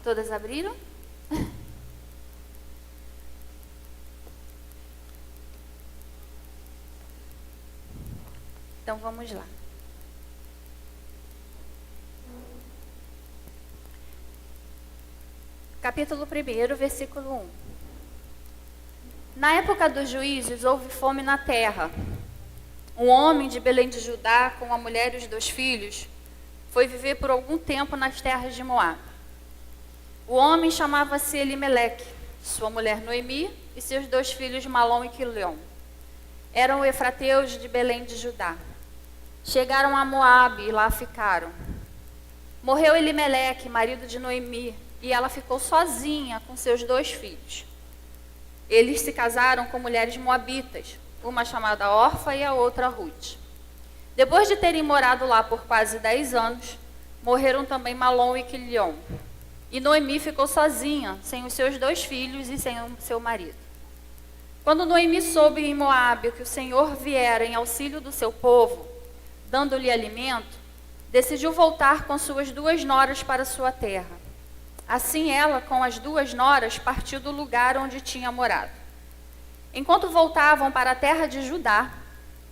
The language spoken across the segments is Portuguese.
Todas abriram? Então vamos lá. Capítulo 1, versículo 1. Na época dos juízes houve fome na terra. Um homem de Belém de Judá, com a mulher e os 2 filhos, foi viver por algum tempo nas terras de Moabe. O homem chamava-se Elimeleque, sua mulher Noemi e seus 2 filhos Malom e Quilion. Eram efrateus de Belém de Judá. Chegaram a Moabe e lá ficaram. Morreu Elimeleque, marido de Noemi, e ela ficou sozinha com seus 2 filhos. Eles se casaram com mulheres moabitas, uma chamada Orfa e a outra Ruth. Depois de terem morado lá por quase 10 anos, morreram também Malom e Quilion. E Noemi ficou sozinha, sem os seus 2 filhos e sem o seu marido. Quando Noemi soube em Moabe que o Senhor viera em auxílio do seu povo, dando-lhe alimento, decidiu voltar com suas 2 noras para sua terra. Assim ela, com as 2 noras, partiu do lugar onde tinha morado. Enquanto voltavam para a terra de Judá,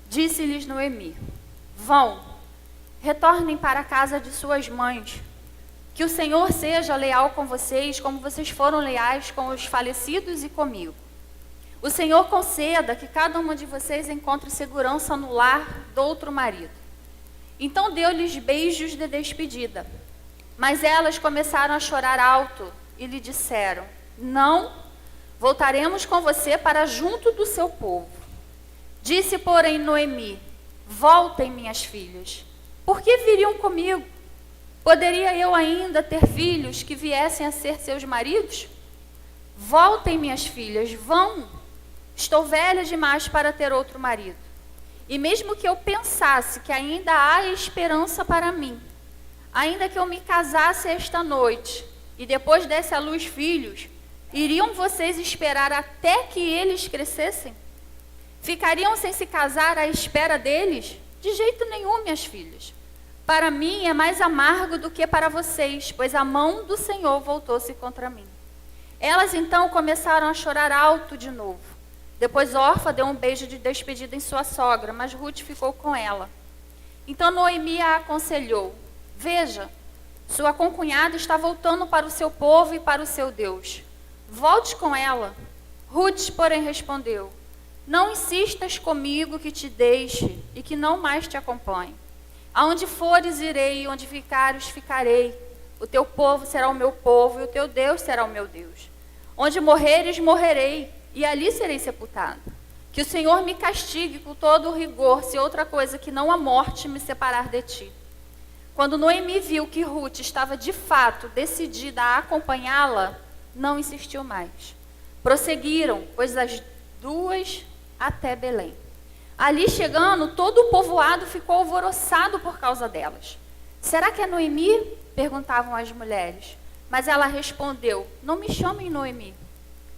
disse-lhes Noemi: Vão, retornem para a casa de suas mães. Que o Senhor seja leal com vocês, como vocês foram leais com os falecidos e comigo. O Senhor conceda que cada uma de vocês encontre segurança no lar do outro marido. Então deu-lhes beijos de despedida. Mas elas começaram a chorar alto e lhe disseram: Não, voltaremos com você para junto do seu povo. Disse, porém, Noemi: Voltem, minhas filhas. Por que viriam comigo? Poderia eu ainda ter filhos que viessem a ser seus maridos? Voltem, minhas filhas, vão. Estou velha demais para ter outro marido. E mesmo que eu pensasse que ainda há esperança para mim, ainda que eu me casasse esta noite e depois desse à luz filhos, iriam vocês esperar até que eles crescessem? Ficariam sem se casar à espera deles? De jeito nenhum, minhas filhas. Para mim é mais amargo do que para vocês, pois a mão do Senhor voltou-se contra mim. Elas então começaram a chorar alto de novo. Depois Orfa deu um beijo de despedida em sua sogra, mas Ruth ficou com ela. Então Noemi a aconselhou: Veja, sua concunhada está voltando para o seu povo e para o seu Deus. Volte com ela. Ruth, porém, respondeu: Não insistas comigo que te deixe e que não mais te acompanhe. Aonde fores, irei, e onde ficares, ficarei. O teu povo será o meu povo e o teu Deus será o meu Deus. Onde morreres, morrerei, e ali serei sepultado. Que o Senhor me castigue com todo o rigor, se outra coisa que não a morte me separar de ti. Quando Noemi viu que Ruth estava de fato decidida a acompanhá-la, não insistiu mais. Prosseguiram, pois as 2 até Belém. Ali chegando, todo o povoado ficou alvoroçado por causa delas. Será que é Noemi? Perguntavam as mulheres. Mas ela respondeu: Não me chamem Noemi.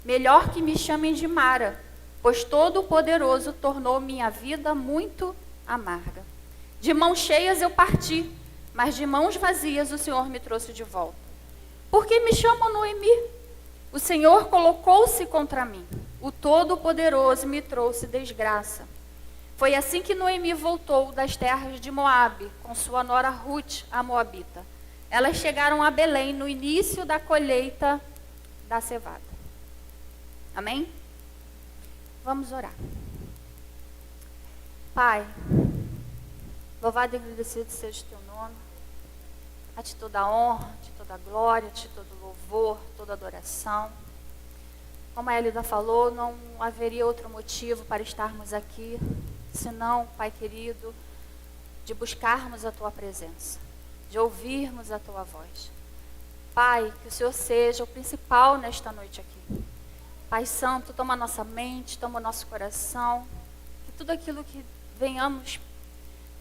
Melhor que me chamem de Mara, pois Todo-Poderoso tornou minha vida muito amarga. De mãos cheias eu parti, mas de mãos vazias o Senhor me trouxe de volta. Por que me chamam Noemi? O Senhor colocou-se contra mim. O Todo-Poderoso me trouxe desgraça. Foi assim que Noemi voltou das terras de Moabe, com sua nora Ruth, a moabita. Elas chegaram a Belém no início da colheita da cevada. Amém? Vamos orar. Pai, louvado e agradecido seja o teu nome. A ti toda a honra, a ti toda a glória, a ti todo louvor, toda adoração. Como a Elida falou, não haveria outro motivo para estarmos aqui, senão, Pai querido, de buscarmos a tua presença, de ouvirmos a tua voz. Pai, que o Senhor seja o principal nesta noite aqui. Pai Santo, toma a nossa mente, toma o nosso coração, que tudo aquilo que venhamos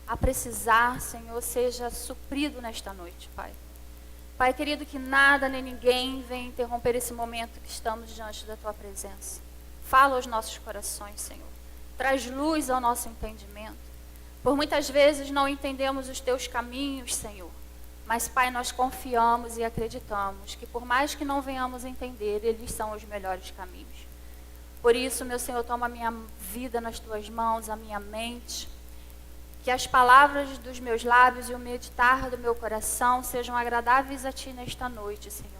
a precisar, Senhor, seja suprido nesta noite, Pai. Pai querido, que nada nem ninguém venha interromper esse momento que estamos diante da tua presença. Fala aos nossos corações, Senhor. Traz luz ao nosso entendimento. Por muitas vezes não entendemos os teus caminhos, Senhor. Mas, Pai, nós confiamos e acreditamos que por mais que não venhamos entender, eles são os melhores caminhos. Por isso, meu Senhor, toma a minha vida nas tuas mãos, a minha mente. Que as palavras dos meus lábios e o meditar do meu coração sejam agradáveis a Ti nesta noite, Senhor.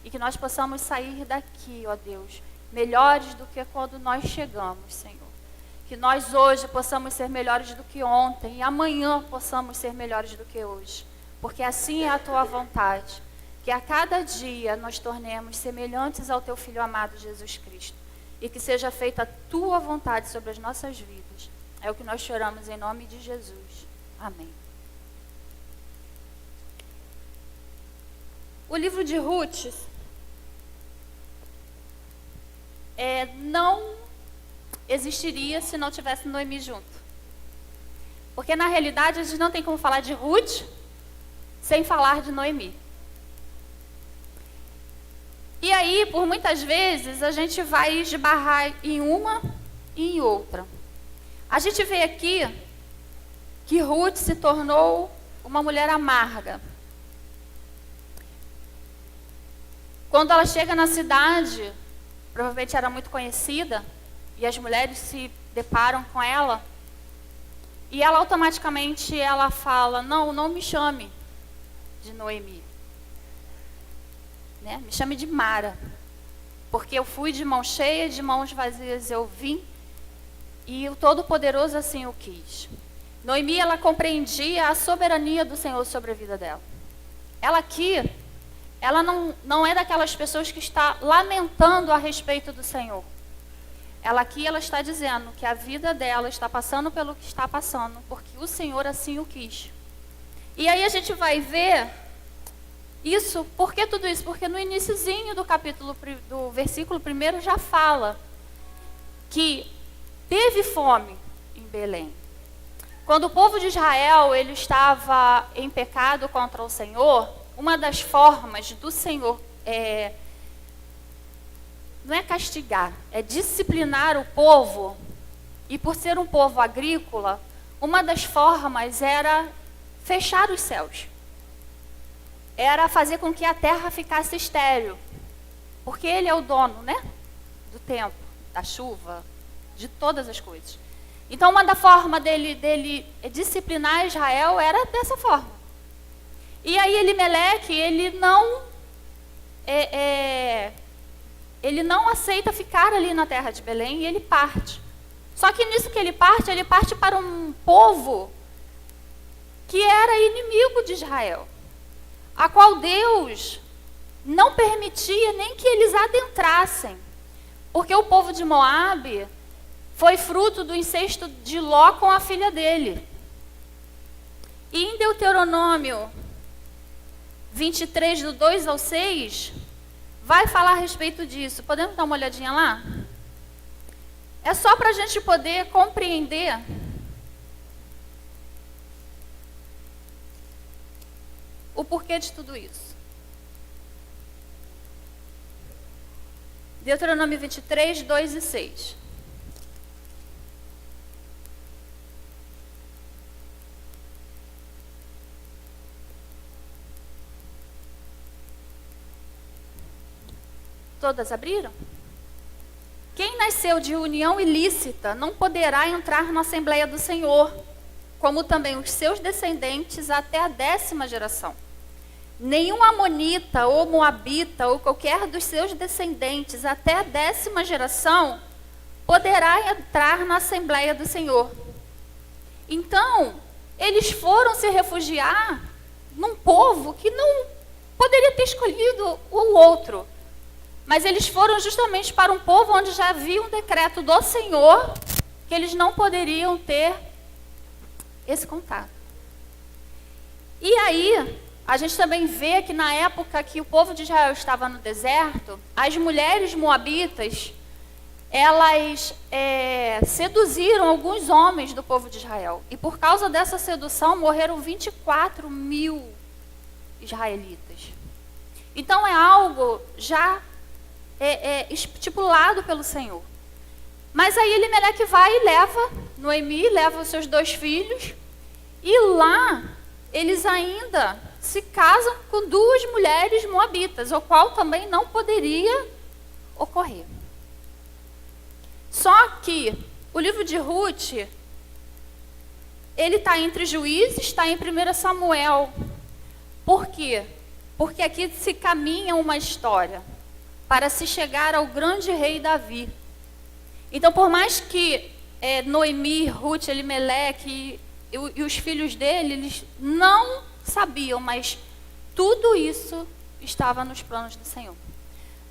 E que nós possamos sair daqui, ó Deus, melhores do que quando nós chegamos, Senhor. Que nós hoje possamos ser melhores do que ontem e amanhã possamos ser melhores do que hoje. Porque assim é a Tua vontade. Que a cada dia nós tornemos semelhantes ao Teu Filho amado Jesus Cristo. E que seja feita a Tua vontade sobre as nossas vidas. É o que nós choramos em nome de Jesus. Amém. O livro de Ruth não existiria se não tivesse Noemi junto. Porque na realidade a gente não tem como falar de Ruth sem falar de Noemi. E aí, por muitas vezes, a gente vai esbarrar em uma e em outra. A gente vê aqui que Ruth se tornou uma mulher amarga. Quando ela chega na cidade, provavelmente era muito conhecida, e as mulheres se deparam com ela, e ela automaticamente fala, não me chame de Noemi, né? Me chame de Mara, porque eu fui de mão cheia, de mãos vazias eu vim, e o Todo-Poderoso assim o quis. Noemi, ela compreendia a soberania do Senhor sobre a vida dela. Ela aqui, ela não é daquelas pessoas que está lamentando a respeito do Senhor. Ela aqui, ela está dizendo que a vida dela está passando pelo que está passando, porque o Senhor assim o quis. E aí a gente vai ver isso, por que tudo isso? Porque no iniciozinho do versículo 1 já fala que teve fome em Belém. Quando o povo de Israel ele estava em pecado contra o Senhor, uma das formas do Senhor não é castigar, é disciplinar o povo. E por ser um povo agrícola, uma das formas era fechar os céus. Era fazer com que a terra ficasse estéril. Porque ele é o dono, né? Do tempo, da chuva, de todas as coisas. Então, uma da forma dele disciplinar Israel era dessa forma. E aí, Elimeleque, ele não aceita ficar ali na terra de Belém e ele parte. Só que nisso que ele parte para um povo que era inimigo de Israel, a qual Deus não permitia nem que eles adentrassem. Porque o povo de Moabe foi fruto do incesto de Ló com a filha dele. E em Deuteronômio 23, do 2 ao 6, vai falar a respeito disso. Podemos dar uma olhadinha lá? É só para a gente poder compreender o porquê de tudo isso. Deuteronômio 23, 2 e 6. Todas abriram? Quem nasceu de união ilícita não poderá entrar na Assembleia do Senhor, como também os seus descendentes até a 10ª geração. Nenhum amonita ou moabita ou qualquer dos seus descendentes até a 10ª geração poderá entrar na Assembleia do Senhor. Então, eles foram se refugiar num povo que não poderia ter escolhido o outro. Mas eles foram justamente para um povo onde já havia um decreto do Senhor que eles não poderiam ter esse contato. E aí, a gente também vê que na época que o povo de Israel estava no deserto, as mulheres moabitas, elas seduziram alguns homens do povo de Israel. E por causa dessa sedução, morreram 24 mil israelitas. Então é algo já estipulado pelo Senhor. Mas aí Elimeleque vai e leva Noemi, leva os seus 2 filhos, e lá eles ainda se casam com duas mulheres moabitas, o qual também não poderia ocorrer. Só que o livro de Ruth, ele está entre Juízes, está em 1 Samuel. Por quê? Porque aqui se caminha uma história para se chegar ao grande rei Davi. Então, por mais que Noemi, Ruth, Elimeleque e os filhos dele, eles não sabiam, mas tudo isso estava nos planos do Senhor.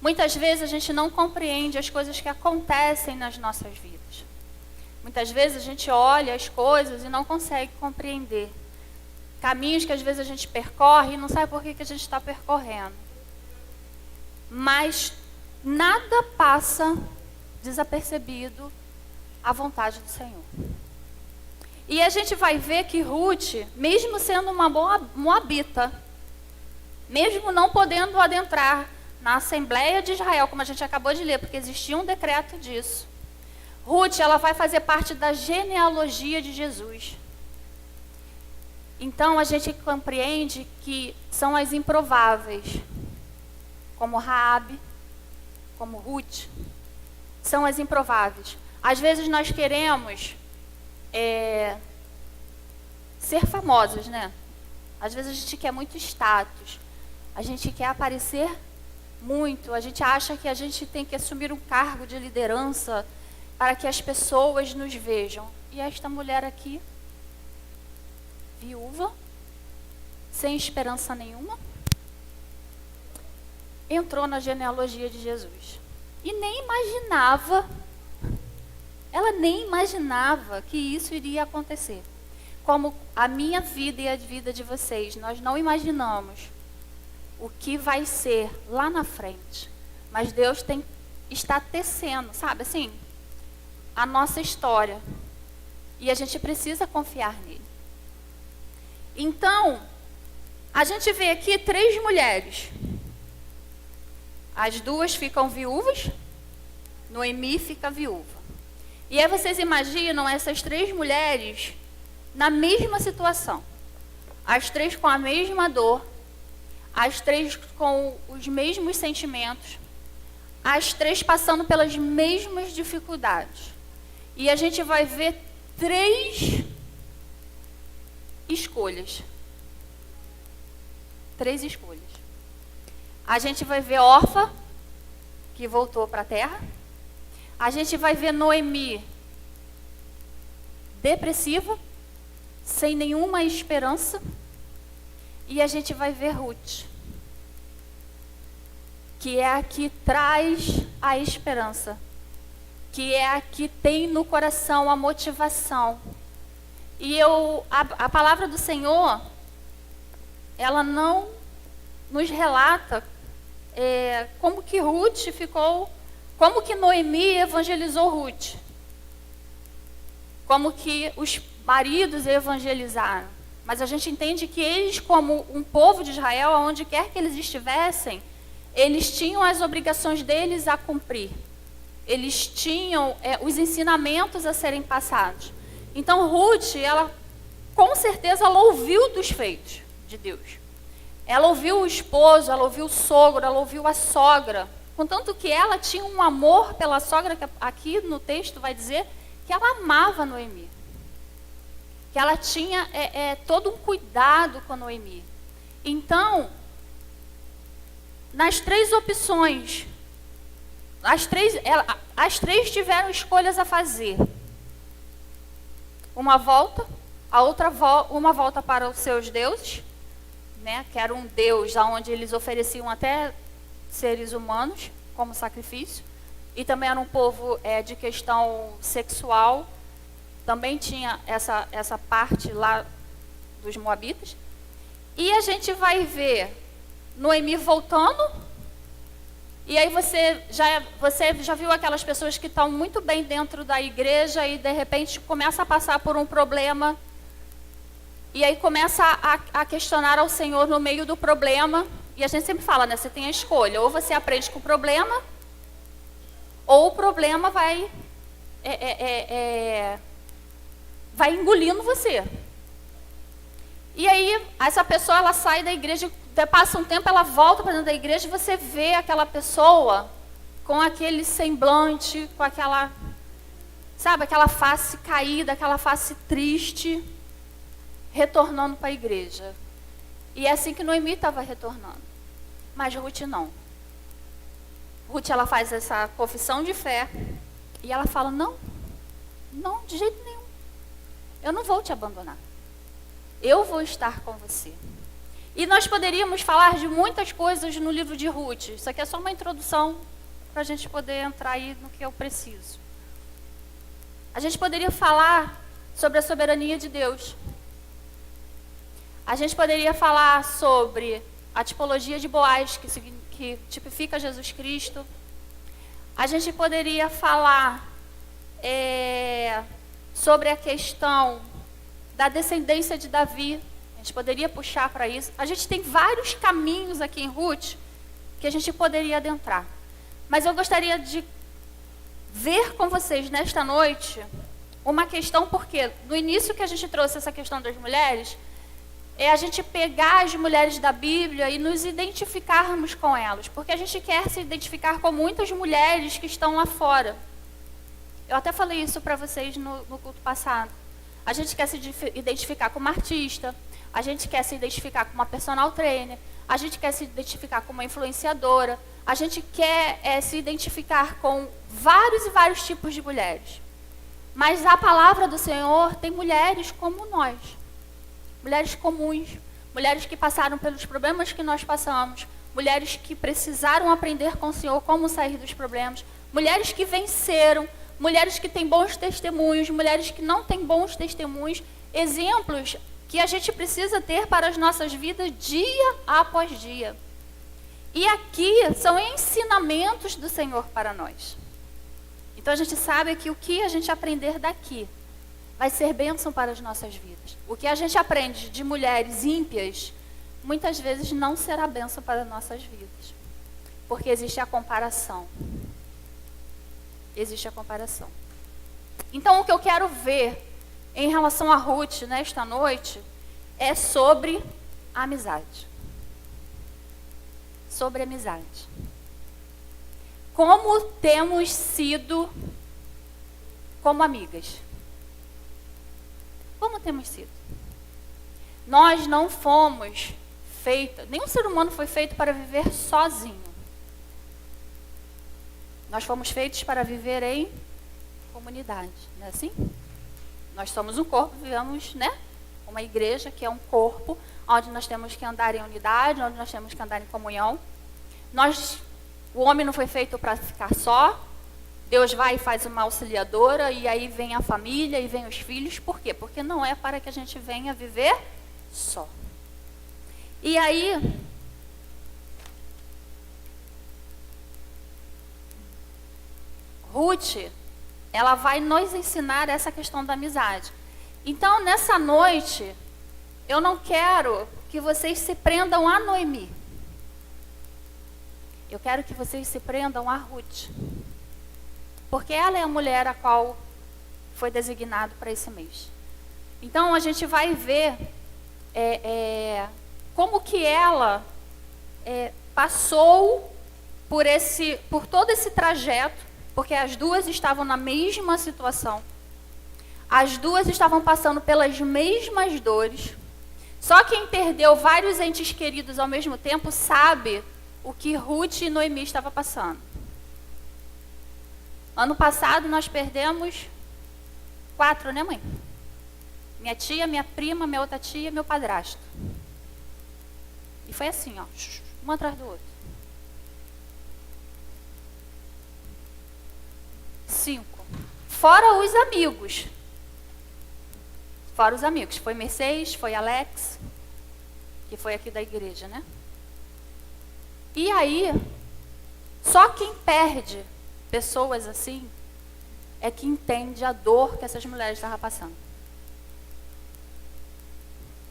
Muitas vezes a gente não compreende as coisas que acontecem nas nossas vidas. Muitas vezes a gente olha as coisas e não consegue compreender. Caminhos que às vezes a gente percorre e não sabe por que a gente está percorrendo. Mas nada passa desapercebido à vontade do Senhor. E a gente vai ver que Ruth, mesmo sendo uma moabita, mesmo não podendo adentrar na Assembleia de Israel, como a gente acabou de ler, porque existia um decreto disso, Ruth, ela vai fazer parte da genealogia de Jesus. Então a gente compreende que são as improváveis, como Raabe, como Ruth, são as improváveis. Às vezes nós queremos ser famosos, né? Às vezes a gente quer muito status, a gente quer aparecer muito, a gente acha que a gente tem que assumir um cargo de liderança para que as pessoas nos vejam. E esta mulher aqui, viúva, sem esperança nenhuma, entrou na genealogia de Jesus. E nem imaginava, ela nem imaginava que isso iria acontecer. Como a minha vida e a vida de vocês, nós não imaginamos o que vai ser lá na frente. Mas Deus está tecendo, sabe assim, a nossa história. E a gente precisa confiar nele. Então, a gente vê aqui 3 mulheres. As duas ficam viúvas, Noemi fica viúva. E aí vocês imaginam essas 3 mulheres na mesma situação. As 3 com a mesma dor, as 3 com os mesmos sentimentos, as 3 passando pelas mesmas dificuldades. E a gente vai ver 3 escolhas. 3 escolhas. A gente vai ver Orfa, que voltou para a terra. A gente vai ver Noemi, depressiva, sem nenhuma esperança. E a gente vai ver Ruth, que é a que traz a esperança, que é a que tem no coração a motivação. E a palavra do Senhor, ela não nos relata como que Ruth ficou, como que Noemi evangelizou Ruth, como que os maridos evangelizaram. Mas a gente entende que eles, como um povo de Israel, aonde quer que eles estivessem, eles tinham as obrigações deles a cumprir. Eles tinham os ensinamentos a serem passados. Então Ruth, ela com certeza ela ouviu dos feitos de Deus. Ela ouviu o esposo, ela ouviu o sogro, ela ouviu a sogra. Contanto que ela tinha um amor pela sogra, que aqui no texto vai dizer que ela amava Noemi. Que ela tinha todo um cuidado com a Noemi. Então, nas 3 opções, as três tiveram escolhas a fazer. Uma volta, uma volta para os seus deuses, né, que era um deus onde eles ofereciam até seres humanos como sacrifício. E também era um povo de questão sexual. Também tinha essa parte lá dos moabitas. E a gente vai ver Noemi voltando. E aí você já viu aquelas pessoas que estão muito bem dentro da igreja e de repente começa a passar por um problema. E aí começa a questionar ao Senhor no meio do problema. E a gente sempre fala, né? Você tem a escolha. Ou você aprende com o problema, ou o problema vai engolindo você. E aí, essa pessoa, ela sai da igreja, passa um tempo, ela volta para dentro da igreja e você vê aquela pessoa com aquele semblante, com aquela, sabe, aquela face caída, aquela face triste, retornando para a igreja. E é assim que Noemi estava retornando. Mas Ruth não. Ruth, ela faz essa confissão de fé e ela fala, não, de jeito nenhum. Eu não vou te abandonar. Eu vou estar com você. E nós poderíamos falar de muitas coisas no livro de Ruth. Isso aqui é só uma introdução para a gente poder entrar aí no que eu preciso. A gente poderia falar sobre a soberania de Deus. A gente poderia falar sobre a tipologia de Boaz, que tipifica Jesus Cristo. A gente poderia falar sobre a questão da descendência de Davi. A gente poderia puxar para isso. A gente tem vários caminhos aqui em Ruth que a gente poderia adentrar. Mas eu gostaria de ver com vocês nesta noite uma questão, porque no início que a gente trouxe essa questão das mulheres, é a gente pegar as mulheres da Bíblia e nos identificarmos com elas, porque a gente quer se identificar com muitas mulheres que estão lá fora. Eu até falei isso para vocês no culto passado. A gente quer se identificar com uma artista, a gente quer se identificar com uma personal trainer, a gente quer se identificar com uma influenciadora, a gente quer se identificar com vários e vários tipos de mulheres. Mas a palavra do Senhor tem mulheres como nós. Mulheres comuns, mulheres que passaram pelos problemas que nós passamos, mulheres que precisaram aprender com o Senhor como sair dos problemas, mulheres que venceram, mulheres que têm bons testemunhos, mulheres que não têm bons testemunhos, exemplos que a gente precisa ter para as nossas vidas dia após dia. E aqui são ensinamentos do Senhor para nós. Então a gente sabe que o que a gente aprender daqui vai ser bênção para as nossas vidas. O que a gente aprende de mulheres ímpias, muitas vezes não será bênção para as nossas vidas. Porque existe a comparação. Existe a comparação. Então, o que eu quero ver em relação a Ruth nesta noite é sobre a amizade. Sobre a amizade. Como temos sido como amigas. Como temos sido? Nós não fomos feitos, nenhum ser humano foi feito para viver sozinho. Nós fomos feitos para viver em comunidade, não é assim? Nós somos um corpo, vivemos, né? Uma igreja que é um corpo, onde nós temos que andar em unidade, onde nós temos que andar em comunhão. O homem não foi feito para ficar só. Deus vai e faz uma auxiliadora, e aí vem a família e vem os filhos. Por quê? Porque não é para que a gente venha viver só. E aí, Ruth, ela vai nos ensinar essa questão da amizade. Então, nessa noite, eu não quero que vocês se prendam a Noemi. Eu quero que vocês se prendam a Ruth. Porque ela é a mulher a qual foi designado para esse mês. Então, a gente vai ver como que ela passou por todo esse trajeto, porque as duas estavam na mesma situação. As duas estavam passando pelas mesmas dores. Só quem perdeu vários entes queridos ao mesmo tempo sabe o que Ruth e Noemi estavam passando. Ano passado nós perdemos 4, né, mãe? Minha tia, minha prima, minha outra tia, meu padrasto. E foi assim, ó, um atrás do outro. 5. Fora os amigos. Fora os amigos. Foi Mercedes, foi Alex, que foi aqui da igreja, né? E aí, só quem perde pessoas assim é que entende a dor que essas mulheres estavam passando.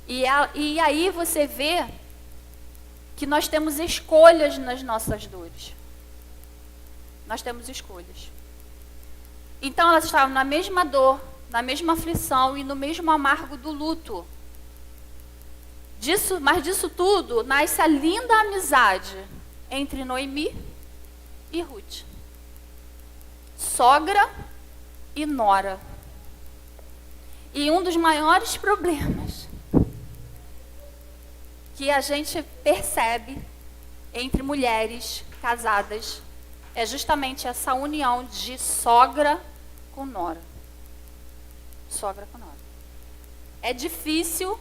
E aí você vê que nós temos escolhas nas nossas dores. Nós temos escolhas. Então elas estavam na mesma dor, na mesma aflição e no mesmo amargo do luto. Mas disso tudo nasce a linda amizade entre Noemi e Ruth. Sogra e nora. E um dos maiores problemas que a gente percebe entre mulheres casadas é justamente essa união de sogra com nora. Sogra com nora. É difícil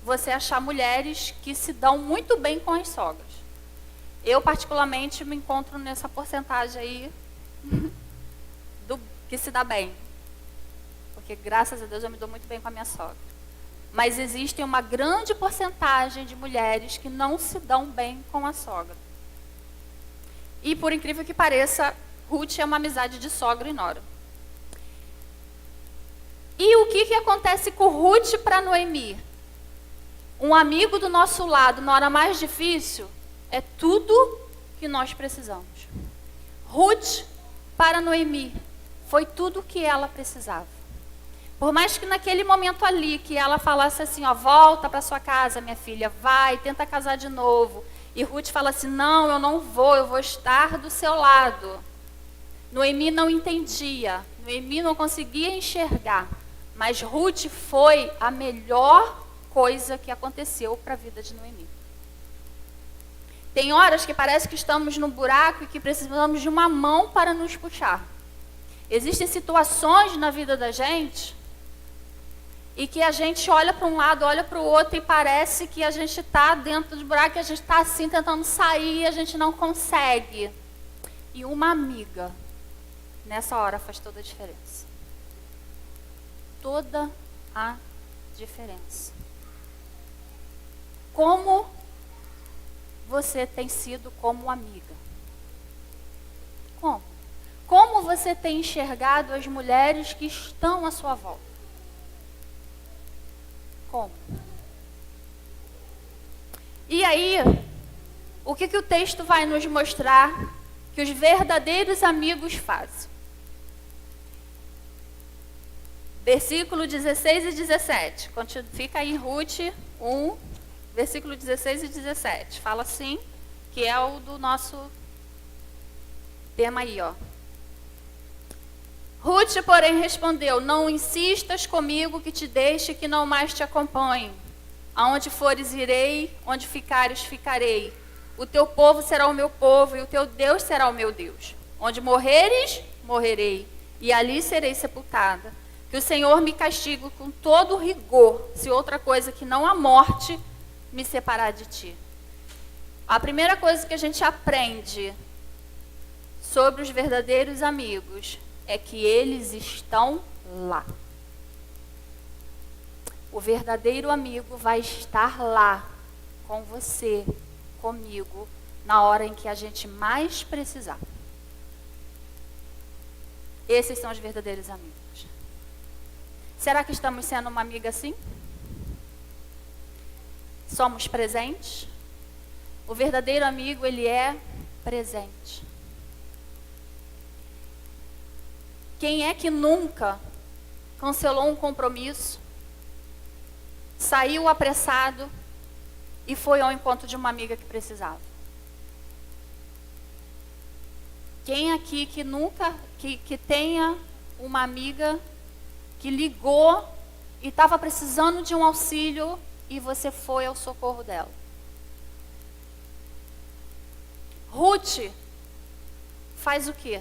você achar mulheres que se dão muito bem com as sogras. Eu, particularmente, me encontro nessa porcentagem aí do que se dá bem. Porque, graças a Deus, eu me dou muito bem com a minha sogra. Mas existe uma grande porcentagem de mulheres que não se dão bem com a sogra. E, por incrível que pareça, Ruth é uma amizade de sogra e nora. E o que acontece com Ruth para Noemi? Um amigo do nosso lado, na hora mais difícil, é tudo que nós precisamos. Ruth, para Noemi, foi tudo o que ela precisava. Por mais que naquele momento ali, que ela falasse assim, ó, volta para sua casa, minha filha, vai, tenta casar de novo. E Ruth fala assim, não, eu não vou, eu vou estar do seu lado. Noemi não entendia, Noemi não conseguia enxergar. Mas Ruth foi a melhor coisa que aconteceu para a vida de Noemi. Tem horas que parece que estamos no buraco e que precisamos de uma mão para nos puxar. Existem situações na vida da gente e que a gente olha para um lado, olha para o outro e parece que a gente está dentro do buraco, que a gente está assim tentando sair e a gente não consegue. E uma amiga, nessa hora, faz toda a diferença. Toda a diferença. Como você tem sido como amiga? Como? Como você tem enxergado as mulheres que estão à sua volta? Como? E aí, o que o texto vai nos mostrar que os verdadeiros amigos fazem? Versículo 16 e 17. Fica aí Ruth 1, versículo 16 e 17. Fala assim, que é o do nosso tema aí, ó. Ruth, porém, respondeu, não insistas comigo que te deixe, que não mais te acompanhe. Aonde fores, irei, onde ficares, ficarei. O teu povo será o meu povo e o teu Deus será o meu Deus. Onde morreres, morrerei, e ali serei sepultada. Que o Senhor me castigue com todo rigor, se outra coisa que não a morte me separar de ti. A primeira coisa que a gente aprende sobre os verdadeiros amigos é que eles estão lá. O verdadeiro amigo vai estar lá com você, comigo, na hora em que a gente mais precisar. Esses são os verdadeiros amigos. Será que estamos sendo uma amiga assim? Somos presentes? O verdadeiro amigo, ele é presente. Quem é que nunca cancelou um compromisso, saiu apressado e foi ao encontro de uma amiga que precisava? Quem aqui que nunca, que tenha uma amiga que ligou e estava precisando de um auxílio e você foi ao socorro dela? Ruth faz o quê?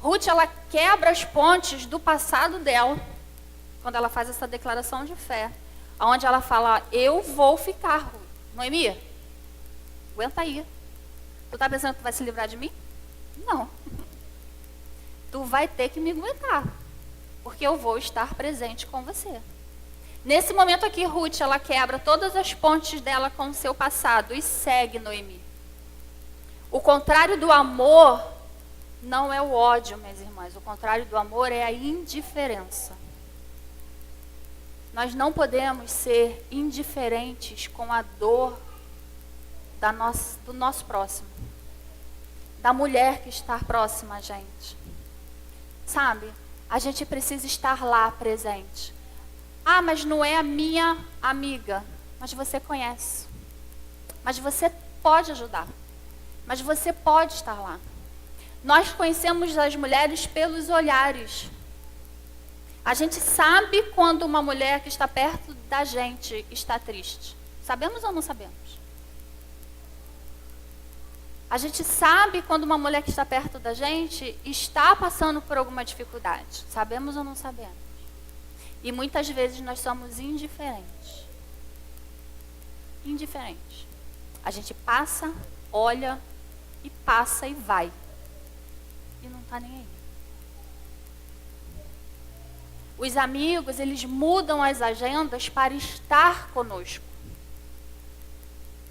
Ruth, ela quebra as pontes do passado dela, quando ela faz essa declaração de fé, onde ela fala, eu vou ficar, Ruth. Noemi, aguenta aí. Tu tá pensando que tu vai se livrar de mim? Não. Tu vai ter que me aguentar, porque eu vou estar presente com você. Nesse momento aqui, Ruth, ela quebra todas as pontes dela com o seu passado e segue Noemi. O contrário do amor não é o ódio, minhas irmãs. O contrário do amor é a indiferença. Nós não podemos ser indiferentes com a dor do nosso próximo, da mulher que está próxima a gente. Sabe? A gente precisa estar lá presente. Ah, mas não é a minha amiga. mas você conhece. Mas você pode ajudar. Mas você pode estar lá. Nós conhecemos as mulheres pelos olhares. A gente sabe quando uma mulher que está perto da gente está triste. Sabemos ou não sabemos? A gente sabe quando uma mulher que está perto da gente está passando por alguma dificuldade. Sabemos ou não sabemos? E muitas vezes nós somos indiferentes. Indiferentes. A gente passa, olha e passa e vai. E não está nem aí. Os amigos, eles mudam as agendas para estar conosco.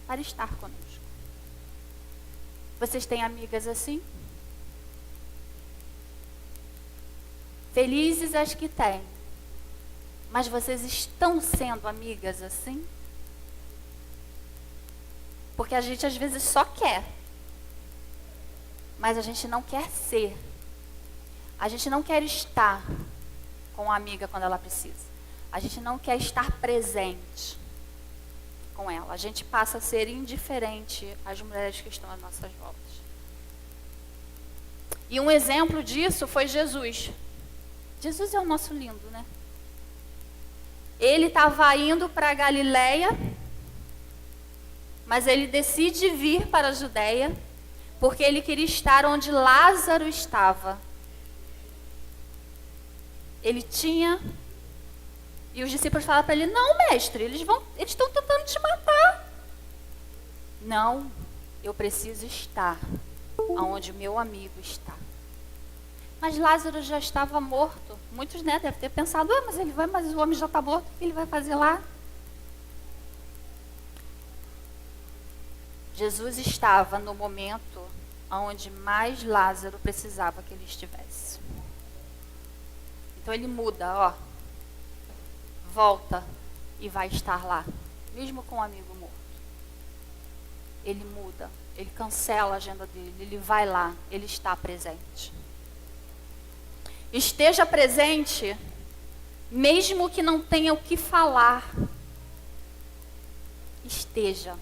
Para estar conosco. Vocês têm amigas assim? Felizes as que têm. Mas vocês estão sendo amigas assim? Porque a gente às vezes só quer. Mas a gente não quer ser. A gente não quer estar com a amiga quando ela precisa. A gente não quer estar presente com ela. A gente passa a ser indiferente às mulheres que estão às nossas voltas. E um exemplo disso foi Jesus. Jesus é o nosso lindo, né? Ele estava indo para a Galileia, mas ele decide vir para a Judeia, porque ele queria estar onde Lázaro estava. Ele tinha... E os discípulos falaram para ele, não, mestre, eles estão tentando te matar. Não, eu preciso estar onde o meu amigo está. Mas Lázaro já estava morto. Muitos, né, devem ter pensado, mas o homem já está morto, o que ele vai fazer lá? Jesus estava no momento onde mais Lázaro precisava que ele estivesse. Então ele muda, ó. Volta e vai estar lá, mesmo com o amigo morto. Ele muda, ele cancela a agenda dele, ele vai lá, ele está presente. Esteja presente, mesmo que não tenha o que falar. Esteja.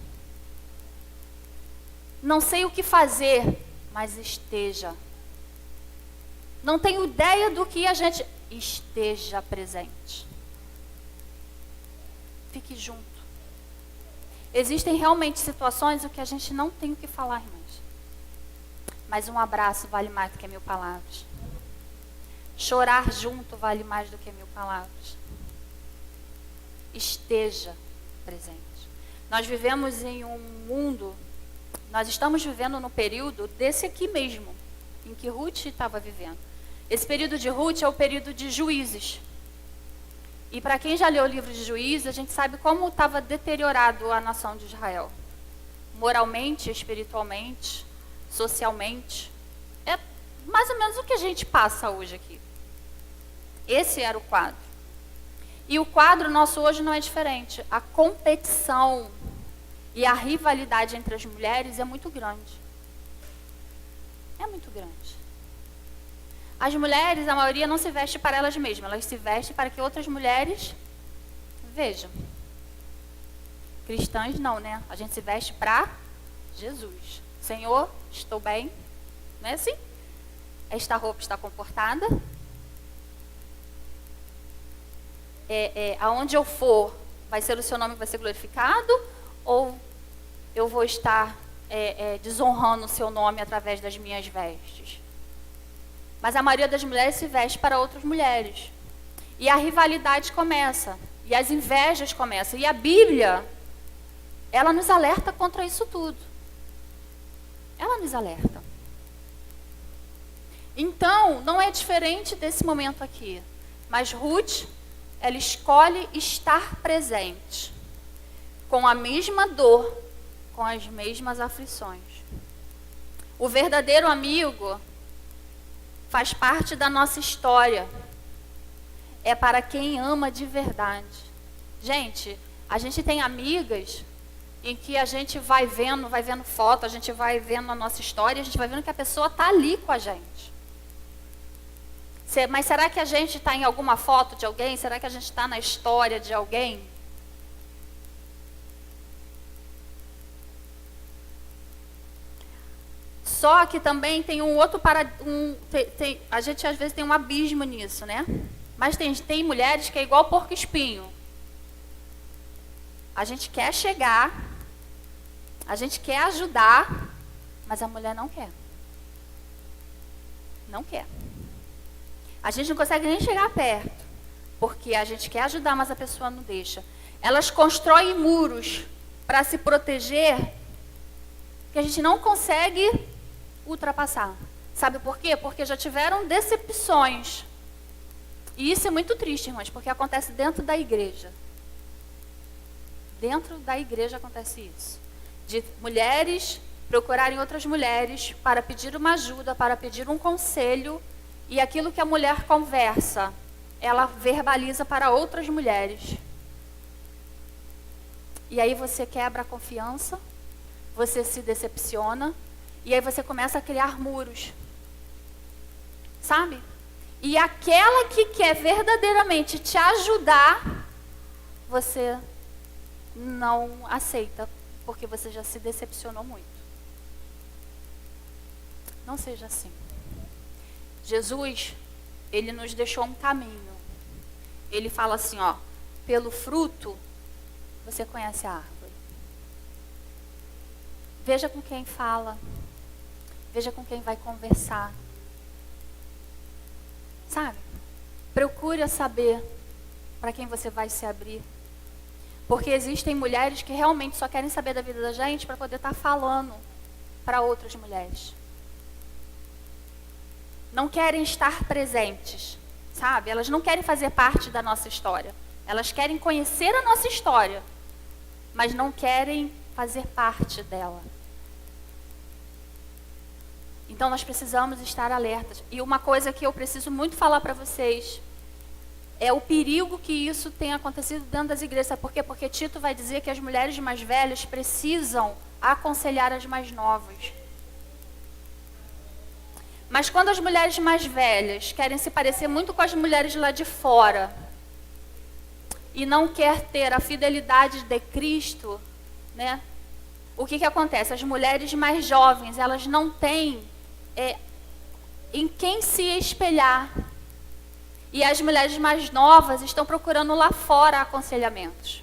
Não sei o que fazer, mas esteja. Não tenho ideia do que a gente... Esteja presente. Fique junto. Existem realmente situações em que a gente não tem o que falar, irmãos. Mas um abraço vale mais do que 1000 palavras. Chorar junto vale mais do que 1000 palavras. Esteja presente. Nós vivemos em um mundo, nós estamos vivendo no período desse aqui mesmo, em que Ruth estava vivendo. Esse período de Ruth é o período de Juízes. E para quem já leu o livro de Juízes, a gente sabe como estava deteriorado a nação de Israel. Moralmente, espiritualmente, socialmente. É mais ou menos o que a gente passa hoje aqui. Esse era o quadro. E o quadro nosso hoje não é diferente. A competição e a rivalidade entre as mulheres é muito grande. É muito grande. As mulheres, a maioria, não se veste para elas mesmas. Elas se vestem para que outras mulheres vejam. Cristãs não, né? A gente se veste para Jesus. Senhor, estou bem. Não é assim? Esta roupa está comportada. Aonde eu for, vai ser o seu nome que vai ser glorificado? Ou eu vou estar desonrando o seu nome através das minhas vestes? Mas a maioria das mulheres se veste para outras mulheres. E a rivalidade começa. E as invejas começam. E a Bíblia, ela nos alerta contra isso tudo. Ela nos alerta. Então, não é diferente desse momento aqui. Mas Ruth, ela escolhe estar presente. Com a mesma dor, com as mesmas aflições. O verdadeiro amigo faz parte da nossa história. É para quem ama de verdade. Gente, a gente tem amigas em que a gente vai vendo foto, a gente vai vendo a nossa história, a gente vai vendo que a pessoa está ali com a gente. Mas será que a gente está em alguma foto de alguém? Será que a gente está na história de alguém? Só que também tem um outro a gente às vezes tem um abismo nisso, né? Mas tem mulheres que é igual porco-espinho. A gente quer chegar, a gente quer ajudar, mas a mulher não quer. Não quer. A gente não consegue nem chegar perto, porque a gente quer ajudar, mas a pessoa não deixa. Elas constroem muros para se proteger, que a gente não consegue ultrapassar. Sabe por quê? Porque já tiveram decepções. E isso é muito triste, irmãos, porque acontece dentro da igreja. Dentro da igreja acontece isso. De mulheres procurarem outras mulheres para pedir uma ajuda, para pedir um conselho, e aquilo que a mulher conversa, ela verbaliza para outras mulheres. E aí você quebra a confiança, você se decepciona, e aí você começa a criar muros. Sabe? E aquela que quer verdadeiramente te ajudar, você não aceita, porque você já se decepcionou muito. Não seja assim. Jesus, ele nos deixou um caminho. Ele fala assim, ó, pelo fruto, você conhece a árvore. Veja com quem fala. Veja com quem vai conversar. Sabe? Procure saber para quem você vai se abrir. Porque existem mulheres que realmente só querem saber da vida da gente para poder estar falando para outras mulheres. Não querem estar presentes, sabe? Elas não querem fazer parte da nossa história. Elas querem conhecer a nossa história, mas não querem fazer parte dela. Então nós precisamos estar alertas. E uma coisa que eu preciso muito falar para vocês é o perigo que isso tem acontecido dentro das igrejas. Sabe por quê? Porque Tito vai dizer que as mulheres mais velhas precisam aconselhar as mais novas. Mas quando as mulheres mais velhas querem se parecer muito com as mulheres lá de fora e não quer ter a fidelidade de Cristo, né? O que acontece? As mulheres mais jovens, elas não têm em quem se espelhar. E as mulheres mais novas estão procurando lá fora aconselhamentos.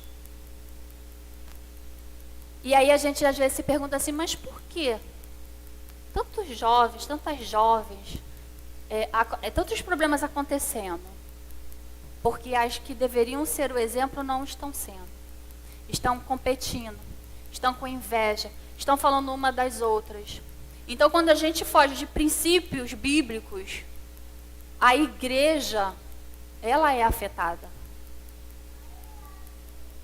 E aí a gente às vezes se pergunta assim, mas por quê? Tantos jovens, tantas jovens, tantos problemas acontecendo. Porque as que deveriam ser o exemplo não estão sendo. Estão competindo, estão com inveja, estão falando uma das outras. Então, quando a gente foge de princípios bíblicos, a igreja, ela é afetada.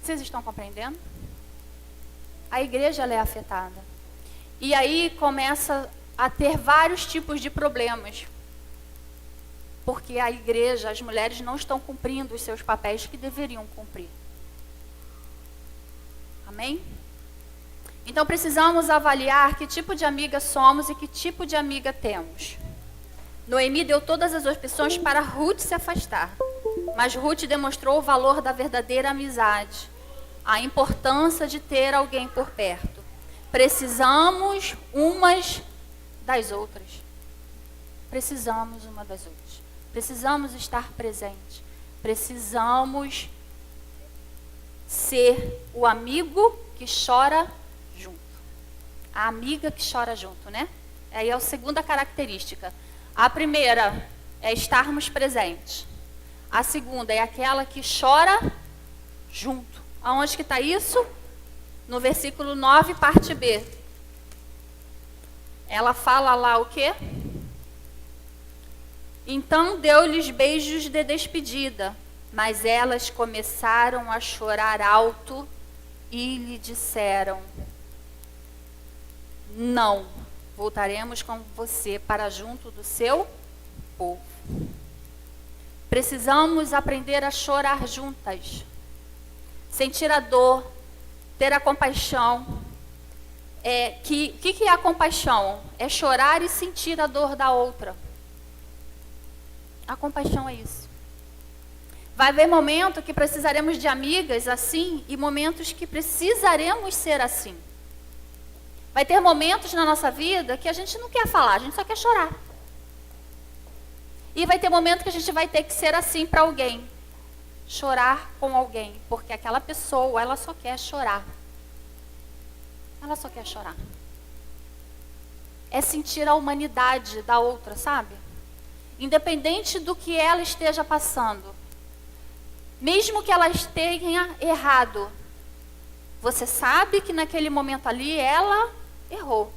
Vocês estão compreendendo? A igreja, ela é afetada. E aí começa a ter vários tipos de problemas. Porque a igreja, as mulheres não estão cumprindo os seus papéis que deveriam cumprir. Amém? Então precisamos avaliar que tipo de amiga somos e que tipo de amiga temos. Noemi deu todas as opções para Ruth se afastar. Mas Ruth demonstrou o valor da verdadeira amizade. A importância de ter alguém por perto. Precisamos umas das outras. Precisamos uma das outras. Precisamos estar presentes. Precisamos ser o amigo que chora junto. A amiga que chora junto, né? Aí é a segunda característica. A primeira é estarmos presentes. A segunda é aquela que chora junto. Aonde que está isso? No versículo 9, parte B. Ela fala lá o quê? Então deu-lhes beijos de despedida, mas elas começaram a chorar alto e lhe disseram: não, voltaremos com você para junto do seu povo. Precisamos aprender a chorar juntas, sentir a dor, ter a compaixão. Que é a compaixão? É chorar e sentir a dor da outra. A compaixão é isso. Vai haver momentos que precisaremos de amigas assim e momentos que precisaremos ser assim. Vai ter momentos na nossa vida que a gente não quer falar, a gente só quer chorar. E vai ter momento que a gente vai ter que ser assim para alguém. Chorar com alguém, porque aquela pessoa, ela só quer chorar. Ela só quer chorar. É sentir a humanidade da outra, sabe? Independente do que ela esteja passando. Mesmo que ela tenha errado, você sabe que naquele momento ali ela errou.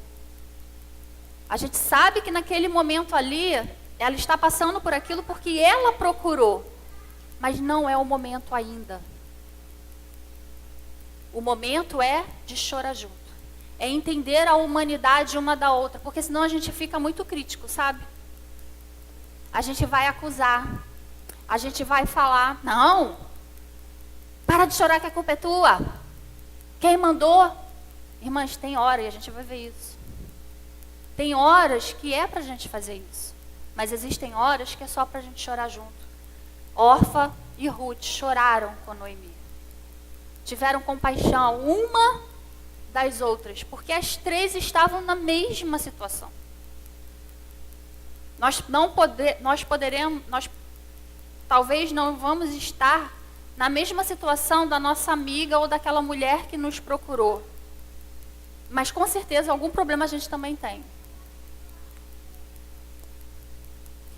A gente sabe que naquele momento ali ela está passando por aquilo porque ela procurou. Mas não é o momento ainda. O momento é de chorar junto. É entender a humanidade uma da outra. Porque senão a gente fica muito crítico, sabe? A gente vai acusar. A gente vai falar, não, para de chorar que a culpa é tua. Quem mandou? Irmãs, tem hora, e a gente vai ver isso. Tem horas que é pra gente fazer isso. Mas existem horas que é só pra gente chorar junto. Orfa e Ruth choraram com Noemi. Tiveram compaixão uma das outras, porque as três estavam na mesma situação. Nós talvez não vamos estar na mesma situação da nossa amiga ou daquela mulher que nos procurou. Mas com certeza algum problema a gente também tem.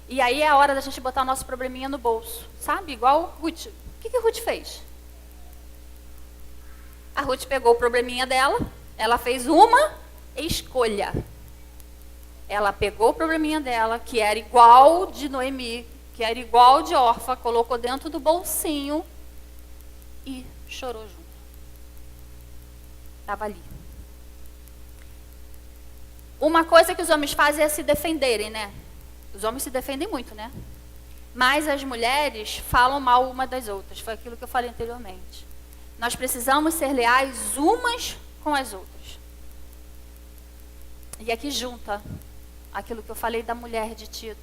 E aí é a hora da gente botar o nosso probleminha no bolso, sabe? Igual Ruth. O que a Ruth fez? A Ruth pegou o probleminha dela, ela fez uma escolha. Ela pegou o probleminha dela, que era igual de Noemi, que era igual de Orfa, colocou dentro do bolsinho e chorou junto. Estava ali. Uma coisa que os homens fazem é se defenderem, né? Os homens se defendem muito, né? Mas as mulheres falam mal uma das outras. Foi aquilo que eu falei anteriormente. Nós precisamos ser leais umas com as outras. E aqui junta aquilo que eu falei da mulher de Tito,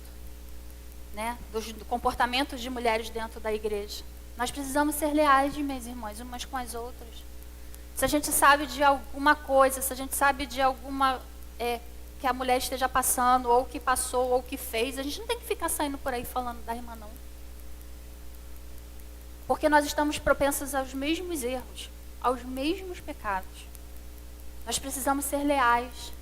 né? Do comportamento de mulheres dentro da igreja. Nós precisamos ser leais, meus irmãos, umas com as outras. Se a gente sabe de alguma coisa, se a gente sabe de alguma... que a mulher esteja passando, ou que passou, ou que fez, a gente não tem que ficar saindo por aí falando da irmã, não. Porque nós estamos propensos aos mesmos erros, aos mesmos pecados. Nós precisamos ser leais,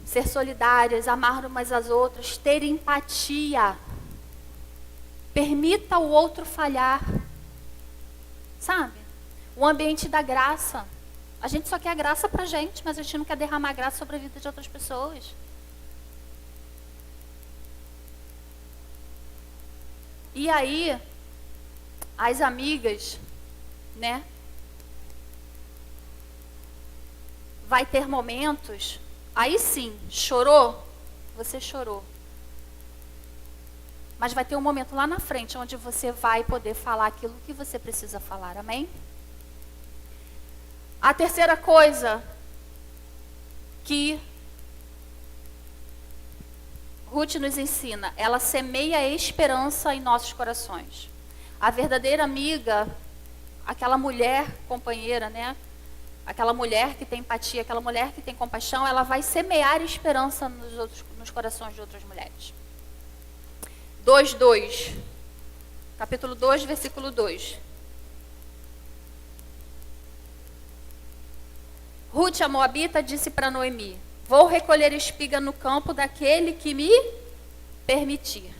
ser solidárias, amar umas às outras, ter empatia. Permita o outro falhar. Sabe? O ambiente da graça. A gente só quer graça pra gente, mas a gente não quer derramar graça sobre a vida de outras pessoas. E aí, as amigas, né? Vai ter momentos, aí sim, chorou? Você chorou. Mas vai ter um momento lá na frente, onde você vai poder falar aquilo que você precisa falar, amém? A terceira coisa que Ruth nos ensina, ela semeia a esperança em nossos corações. A verdadeira amiga, aquela mulher companheira, né? Aquela mulher que tem empatia, aquela mulher que tem compaixão, ela vai semear esperança nos corações de outras mulheres. 2:2, capítulo 2, versículo 2. Ruth, a moabita, disse para Noemi: vou recolher espiga no campo daquele que me permitir.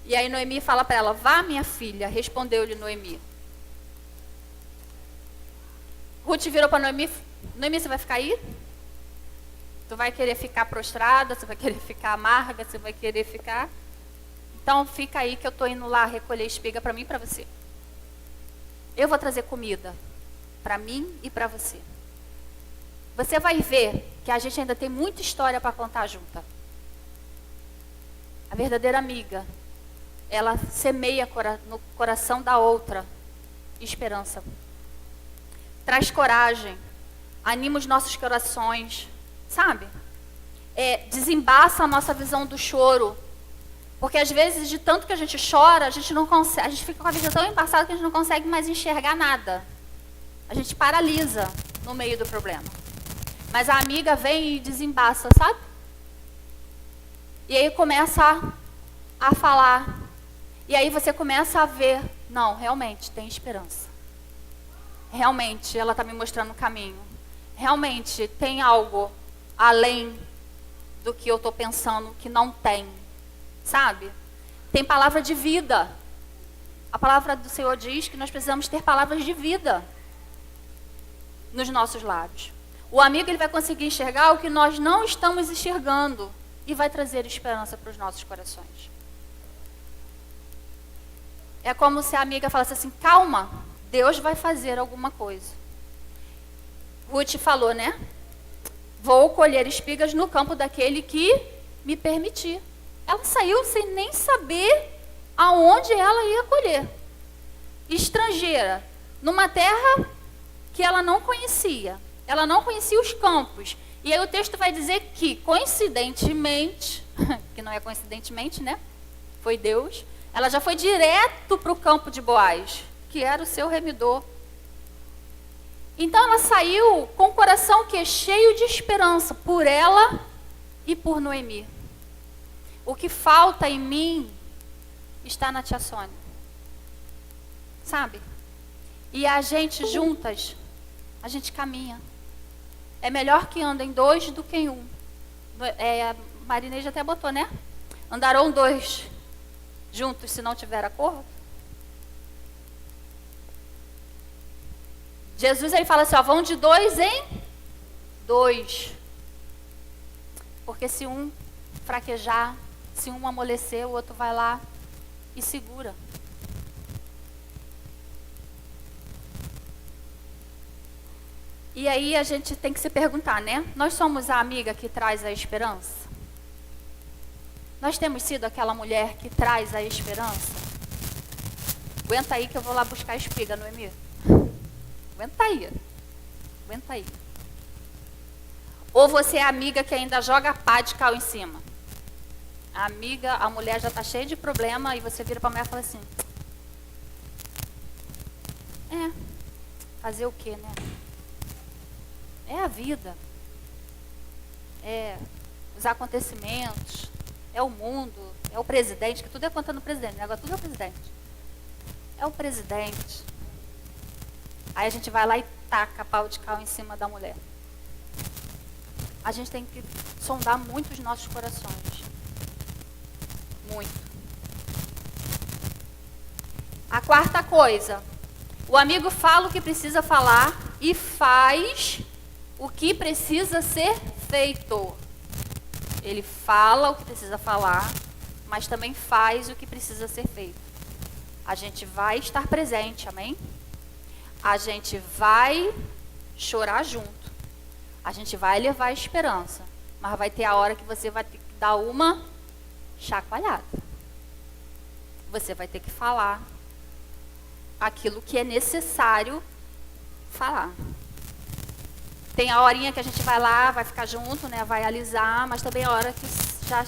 E aí Noemi fala para ela: vá, minha filha. Respondeu-lhe Noemi. Ruth virou para Noemi: Noemi, você vai ficar aí? Tu vai querer ficar prostrada? Você vai querer ficar amarga? Você vai querer ficar? Então fica aí que eu estou indo lá recolher espiga para mim e para você. Eu vou trazer comida para mim e para você. Você vai ver que a gente ainda tem muita história para contar junta. A verdadeira amiga, ela semeia no coração da outra esperança. Traz coragem, anima os nossos corações, sabe? Desembaça a nossa visão do choro. Porque às vezes, de tanto que a gente chora, a gente não consegue, a gente fica com a visão tão embaçada que a gente não consegue mais enxergar nada. A gente paralisa. no meio do problema. Mas a amiga vem e desembaça, sabe? E aí começa a falar. E aí você começa a ver, não, realmente tem esperança. Realmente ela está me mostrando o caminho. Realmente tem algo além do que eu estou pensando que não tem. Sabe? Tem palavra de vida. A palavra do Senhor diz que nós precisamos ter palavras de vida nos nossos lábios. O amigo ele vai conseguir enxergar o que nós não estamos enxergando e vai trazer esperança para os nossos corações. É como se a amiga falasse assim, calma, Deus vai fazer alguma coisa. Ruth falou, né? Vou colher espigas no campo daquele que me permitir. Ela saiu sem nem saber aonde ela ia colher. Estrangeira, numa terra que ela não conhecia. Ela não conhecia os campos. E aí o texto vai dizer que, coincidentemente, que não é coincidentemente, né? Foi Deus. Ela já foi direto para o campo de Boaz, que era o seu remidor. Então ela saiu com o coração que é cheio de esperança por ela e por Noemi. O que falta em mim está na tia Sônia. Sabe? E a gente juntas, a gente caminha. É melhor que andem dois do que em um. A Marineide até botou, né? Andarão dois juntos se não tiver acordo. Jesus ele fala assim, ó, vão de dois em dois. Porque se um fraquejar, se um amolecer, o outro vai lá e segura. E aí a gente tem que se perguntar, né? Nós somos a amiga que traz a esperança? Nós temos sido aquela mulher que traz a esperança? Aguenta aí que eu vou lá buscar a espiga, Noemi. Aguenta aí. Aguenta aí. Ou você é a amiga que ainda joga pá de cal em cima? A amiga, a mulher já está cheia de problema e você vira para a mulher e fala assim, fazer o quê, né? É a vida. É os acontecimentos. É o mundo. É o presidente, que tudo é contando o presidente, né? Agora tudo é o presidente. É o presidente. Aí a gente vai lá e taca pau de cal em cima da mulher. A gente tem que sondar muito os nossos corações. Muito. A quarta coisa. O amigo fala o que precisa falar e faz o que precisa ser feito. Ele fala o que precisa falar, mas também faz o que precisa ser feito. A gente vai estar presente, amém? A gente vai chorar junto. A gente vai levar a esperança. Mas vai ter a hora que você vai ter que dar uma chacoalhada. Você vai ter que falar aquilo que é necessário falar. Tem a horinha que a gente vai lá, vai ficar junto, né? Vai alisar, mas também a hora que já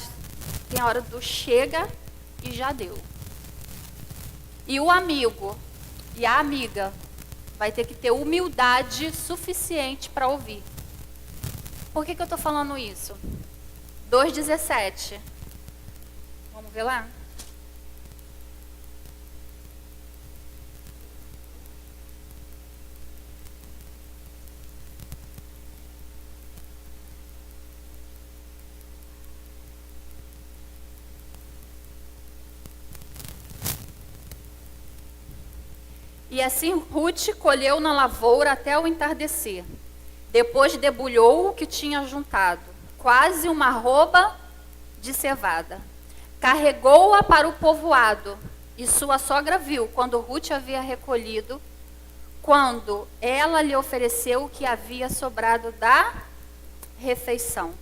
tem a hora do chega e já deu. E o amigo e a amiga vai ter que ter humildade suficiente para ouvir. Por que eu estou falando isso? 2,17. Vamos ver lá? E assim Ruth colheu na lavoura até o entardecer. Depois debulhou o que tinha juntado, quase uma arroba de cevada. Carregou-a para o povoado, e sua sogra viu quando Ruth havia recolhido, quando ela lhe ofereceu o que havia sobrado da refeição.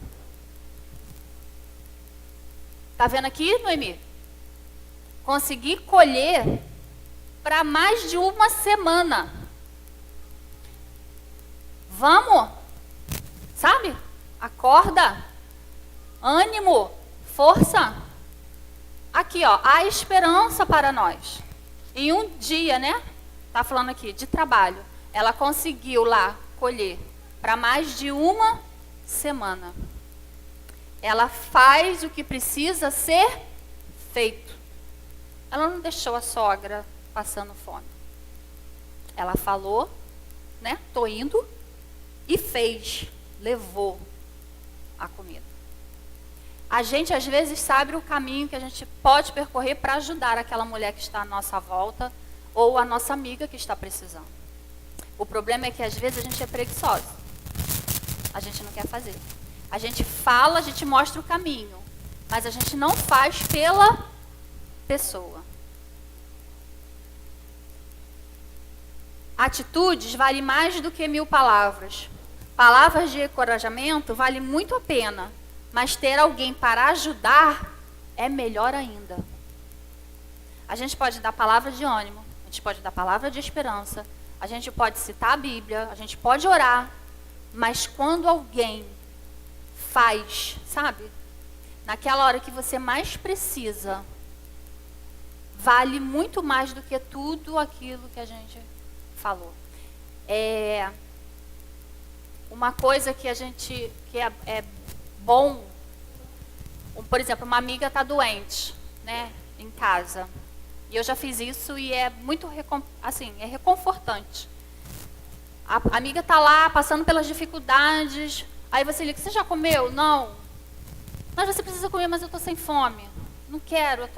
Está vendo aqui, Noemi? Consegui colher para mais de uma semana. Vamos, sabe? Acorda, ânimo, força. Aqui, ó, há esperança para nós. Em um dia, né? Tá falando aqui de trabalho. Ela conseguiu lá colher para mais de uma semana. Ela faz o que precisa ser feito. Ela não deixou a sogra passando fome. Ela falou, né? Tô indo, e fez, levou a comida. A gente às vezes sabe o caminho que a gente pode percorrer para ajudar aquela mulher que está à nossa volta ou a nossa amiga que está precisando. O problema é que às vezes a gente é preguiçosa. A gente não quer fazer. A gente fala, a gente mostra o caminho, mas a gente não faz pela pessoa. Atitudes valem mais do que 1000 palavras. Palavras de encorajamento valem muito a pena, mas ter alguém para ajudar é melhor ainda. A gente pode dar palavra de ânimo, a gente pode dar palavra de esperança, a gente pode citar a Bíblia, a gente pode orar, mas quando alguém faz, sabe? Naquela hora que você mais precisa, vale muito mais do que tudo aquilo que a gente falou. Uma coisa que é bom, por exemplo, uma amiga está doente, né, em casa. E eu já fiz isso e é muito reconfortante. A amiga está lá passando pelas dificuldades. Aí você liga, você já comeu? Não. Mas você precisa comer, mas eu estou sem fome. Não quero,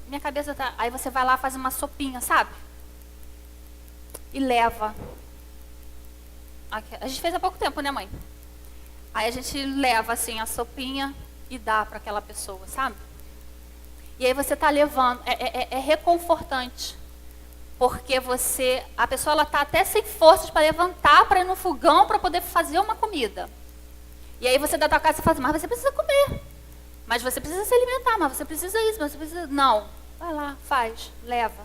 minha cabeça está... Aí você vai lá, faz uma sopinha, sabe? E leva. A gente fez há pouco tempo, né, mãe? Aí a gente leva, assim, a sopinha e dá para aquela pessoa, sabe? E aí você está levando. É reconfortante. Porque a pessoa ela está até sem forças para levantar, para ir no fogão, para poder fazer uma comida. E aí você da tua casa e fala assim, mas você precisa comer. Mas você precisa se alimentar, mas você precisa isso, mas você precisa... Não. Vai lá, faz, leva.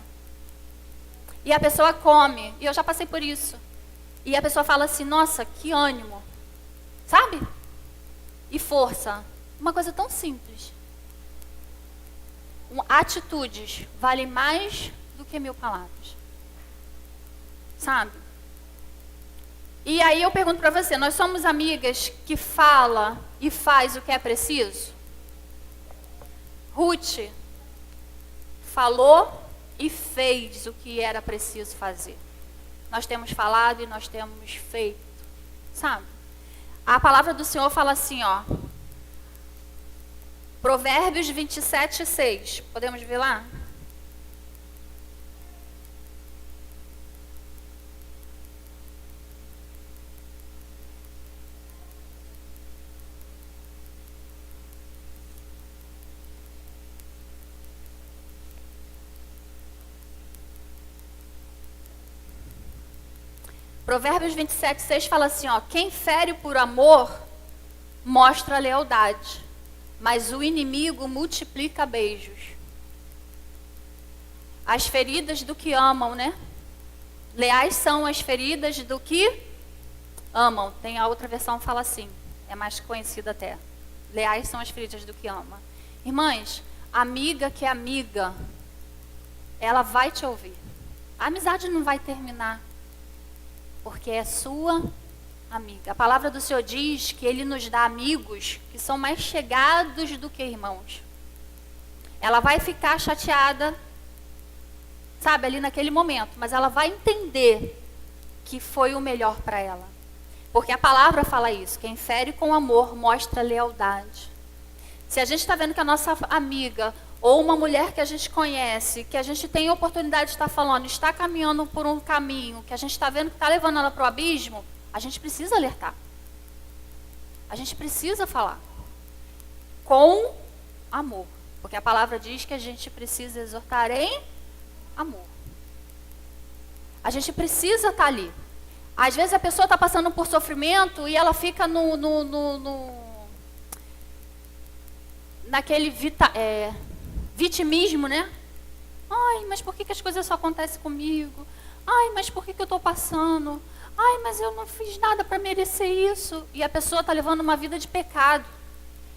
E a pessoa come. E eu já passei por isso. E a pessoa fala assim, nossa, que ânimo. Sabe? E força. Uma coisa tão simples. Atitudes valem mais do que 1000 palavras. Sabe? E aí eu pergunto para você, nós somos amigas que fala e faz o que é preciso? Ruth falou e fez o que era preciso fazer. Nós temos falado e nós temos feito, sabe? A palavra do Senhor fala assim, ó. Provérbios 27:6. Podemos ver lá? Provérbios 27:6 fala assim, ó, quem fere por amor mostra lealdade, mas o inimigo multiplica beijos. As feridas do que amam, né? Leais são as feridas do que amam. Tem a outra versão que fala assim, é mais conhecida até. Leais são as feridas do que ama. Irmãs, amiga que é amiga, ela vai te ouvir. A amizade não vai terminar. Porque é sua amiga. A palavra do Senhor diz que Ele nos dá amigos que são mais chegados do que irmãos. Ela vai ficar chateada, sabe, ali naquele momento, mas ela vai entender que foi o melhor para ela. Porque a palavra fala isso, quem fere com amor mostra lealdade. Se a gente está vendo que a nossa amiga ou uma mulher que a gente conhece, que a gente tem a oportunidade de estar falando, está caminhando por um caminho, que a gente está vendo que está levando ela para o abismo, a gente precisa alertar. A gente precisa falar. Com amor. Porque a palavra diz que a gente precisa exortar em amor. A gente precisa estar ali. Às vezes a pessoa está passando por sofrimento e ela fica naquele vitimismo, né? Ai, mas por que as coisas só acontecem comigo? Ai, mas por que eu estou passando? Ai, mas eu não fiz nada para merecer isso. E a pessoa está levando uma vida de pecado.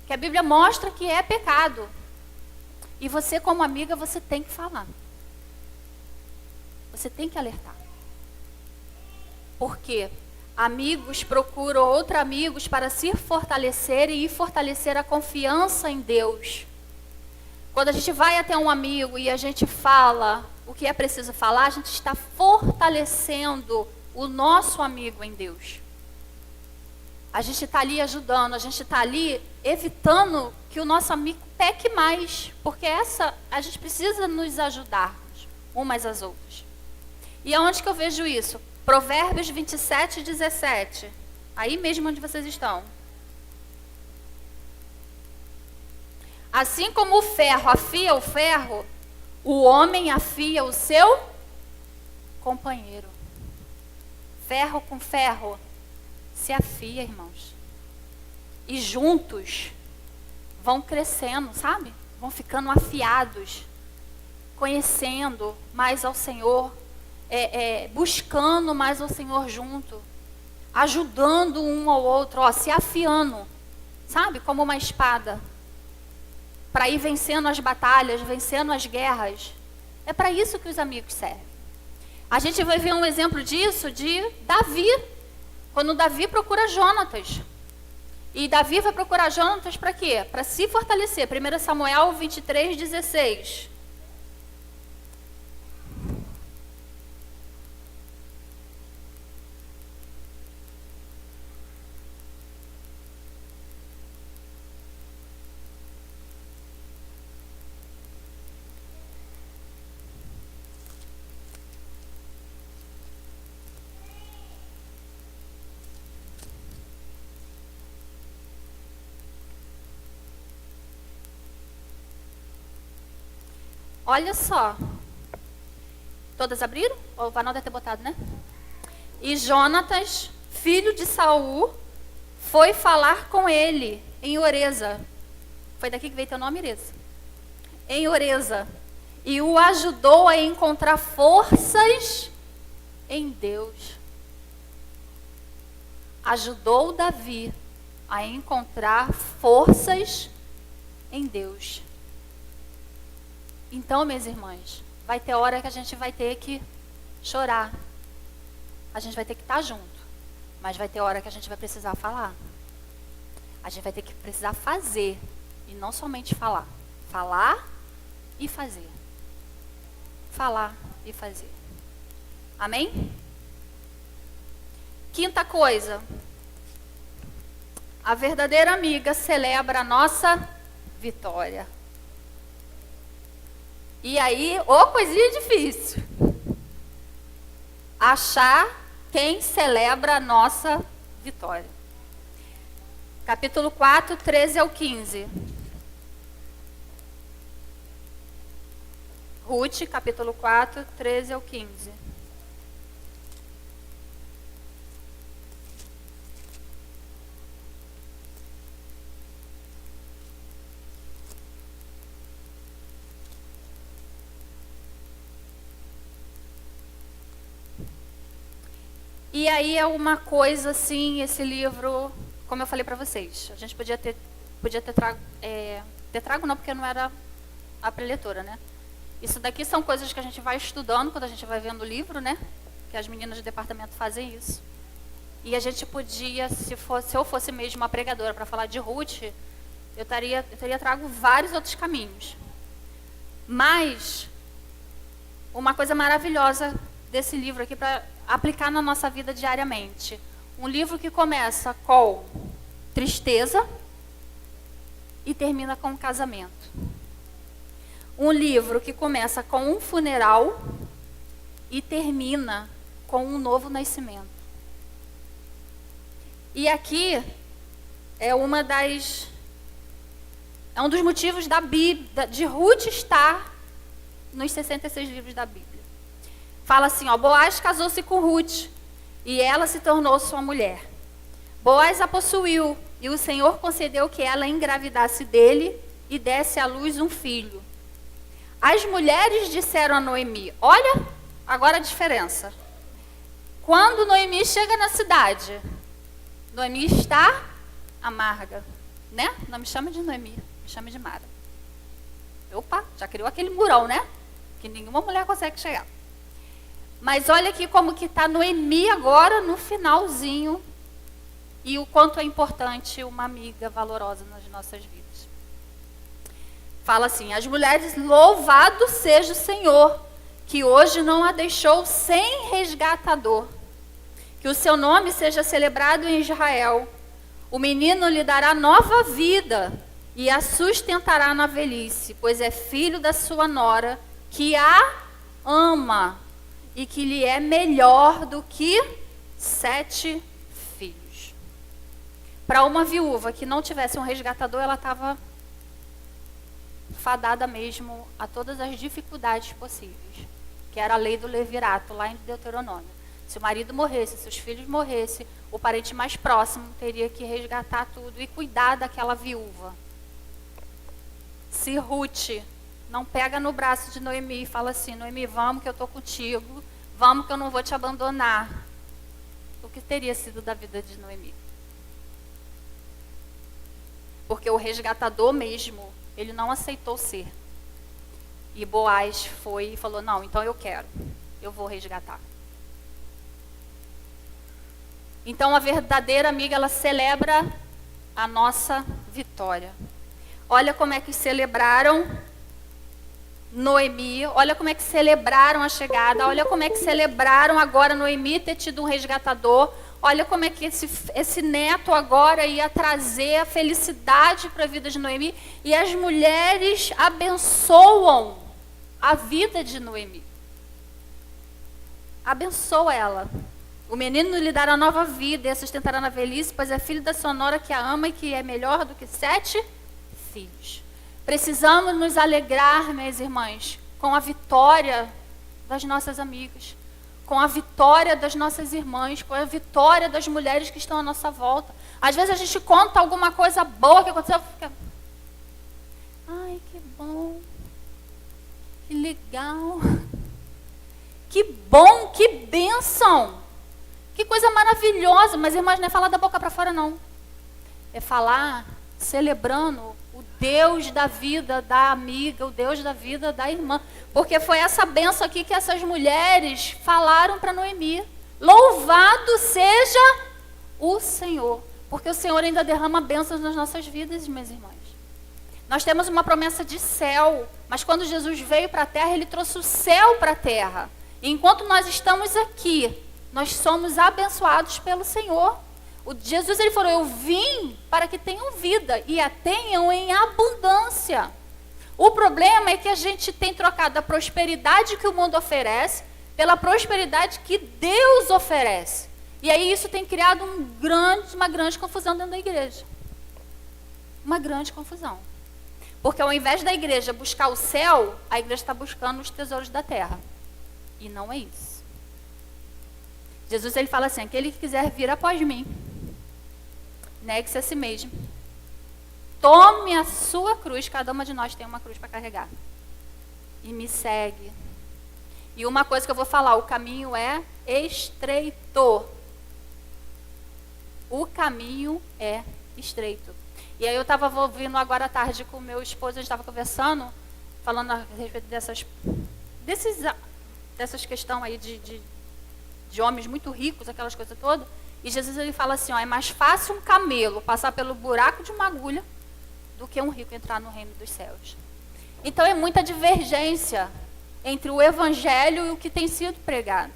Que a Bíblia mostra que é pecado. E você, como amiga, você tem que falar. Você tem que alertar. Porque amigos procuram outros amigos para se fortalecerem e fortalecer a confiança em Deus. Quando a gente vai até um amigo e a gente fala o que é preciso falar, a gente está fortalecendo o nosso amigo em Deus. A gente está ali ajudando, a gente está ali evitando que o nosso amigo peque mais, porque a gente precisa nos ajudar umas às outras. E aonde que eu vejo isso? Provérbios 27, 17. Aí mesmo onde vocês estão. Assim como o ferro afia o ferro, o homem afia o seu companheiro. Ferro com ferro se afia, irmãos. E juntos vão crescendo, sabe? Vão ficando afiados, conhecendo mais ao Senhor, buscando mais ao Senhor junto, ajudando um ao outro, se afiando, sabe? Como uma espada, para ir vencendo as batalhas, vencendo as guerras. É para isso que os amigos servem. A gente vai ver um exemplo disso de Davi, quando Davi procura Jonatas. E Davi vai procurar Jonatas para quê? Para se fortalecer. 1 Samuel 23, 16. Olha só. Todas abriram? O Vanal deve ter botado, né? E Jonatas, filho de Saul, foi falar com ele em Oreza. Foi daqui que veio teu nome, Oreza? Em Oreza. E o ajudou a encontrar forças em Deus. Ajudou Davi a encontrar forças em Deus. Então, minhas irmãs, vai ter hora que a gente vai ter que chorar. A gente vai ter que estar junto. Mas vai ter hora que a gente vai precisar falar. A gente vai ter que precisar fazer. E não somente falar. Falar e fazer. Falar e fazer. Amém? Quinta coisa. A verdadeira amiga celebra a nossa vitória. E aí, coisinha difícil. Achar quem celebra a nossa vitória. Capítulo 4, 13 ao 15. Ruth, capítulo 4, 13 ao 15. E aí é uma coisa assim, esse livro, como eu falei para vocês, a gente podia ter trago não, porque não era a preletora, né? Isso daqui são coisas que a gente vai estudando quando a gente vai vendo o livro, né? Que as meninas do departamento fazem isso. E a gente podia, se eu fosse mesmo uma pregadora para falar de Ruth, eu teria trago vários outros caminhos. Mas uma coisa maravilhosa desse livro aqui para aplicar na nossa vida diariamente. Um livro que começa com tristeza e termina com um casamento. Um livro que começa com um funeral e termina com um novo nascimento. E aqui é um dos motivos da Bíblia, de Ruth estar nos 66 livros da Bíblia. Fala assim, Boaz casou-se com Ruth e ela se tornou sua mulher. Boaz a possuiu e o Senhor concedeu que ela engravidasse dele e desse à luz um filho. As mulheres disseram a Noemi, olha agora a diferença. Quando Noemi chega na cidade, Noemi está amarga, né? Não me chama de Noemi, me chama de Mara. Opa, já criou aquele murão, né? Que nenhuma mulher consegue chegar. Mas olha aqui como que está Noemi agora no finalzinho e o quanto é importante uma amiga valorosa nas nossas vidas. Fala assim: as mulheres, louvado seja o Senhor, que hoje não a deixou sem resgatador. Que o seu nome seja celebrado em Israel. O menino lhe dará nova vida e a sustentará na velhice, pois é filho da sua nora, que a ama e que lhe é melhor do que 7 filhos. Para uma viúva que não tivesse um resgatador, ela estava fadada mesmo a todas as dificuldades possíveis, que era a lei do levirato, lá em Deuteronômio. Se o marido morresse, se os filhos morressem, o parente mais próximo teria que resgatar tudo e cuidar daquela viúva. Se Ruth não pega no braço de Noemi e fala assim: Noemi, vamos que eu estou contigo, vamos que eu não vou te abandonar, o que teria sido da vida de Noemi? Porque o resgatador mesmo, ele não aceitou ser. E Boaz foi e falou: não, então eu quero, eu vou resgatar. Então a verdadeira amiga, ela celebra a nossa vitória. Olha como é que celebraram Noemi, olha como é que celebraram a chegada, olha como é que celebraram agora Noemi ter tido um resgatador, olha como é que esse neto agora ia trazer a felicidade para a vida de Noemi, e as mulheres abençoam a vida de Noemi. Abençoa ela. O menino lhe dará nova vida e a sustentará na velhice, pois é filho da sua nora, que a ama e que é melhor do que 7 filhos. Precisamos nos alegrar, minhas irmãs, com a vitória das nossas amigas, com a vitória das nossas irmãs, com a vitória das mulheres que estão à nossa volta. Às vezes a gente conta alguma coisa boa que aconteceu, fica: ai, que bom, que legal, que bom, que bênção. Que coisa maravilhosa, mas irmãs, não é falar da boca para fora, não. É falar celebrando o Deus da vida da amiga, o Deus da vida da irmã. Porque foi essa bênção aqui que essas mulheres falaram para Noemi. Louvado seja o Senhor. Porque o Senhor ainda derrama bênçãos nas nossas vidas, minhas irmãs. Nós temos uma promessa de céu, mas quando Jesus veio para a terra, ele trouxe o céu para a terra. E enquanto nós estamos aqui, nós somos abençoados pelo Senhor. O Jesus, ele falou: eu vim para que tenham vida e a tenham em abundância. O problema é que a gente tem trocado a prosperidade que o mundo oferece pela prosperidade que Deus oferece. E aí isso tem criado uma grande confusão dentro da igreja. Uma grande confusão. Porque ao invés da igreja buscar o céu, a igreja está buscando os tesouros da terra. E não é isso. Jesus, ele fala assim: aquele que quiser vir após mim, negue-se a si mesmo. Tome a sua cruz, cada uma de nós tem uma cruz para carregar. E me segue. E uma coisa que eu vou falar: o caminho é estreito. O caminho é estreito. E aí eu estava ouvindo agora à tarde com o meu esposo, a gente estava conversando, falando a respeito dessas questões aí de homens muito ricos, aquelas coisas todas. E Jesus, ele fala assim: ó, é mais fácil um camelo passar pelo buraco de uma agulha do que um rico entrar no reino dos céus. Então é muita divergência entre o evangelho e o que tem sido pregado.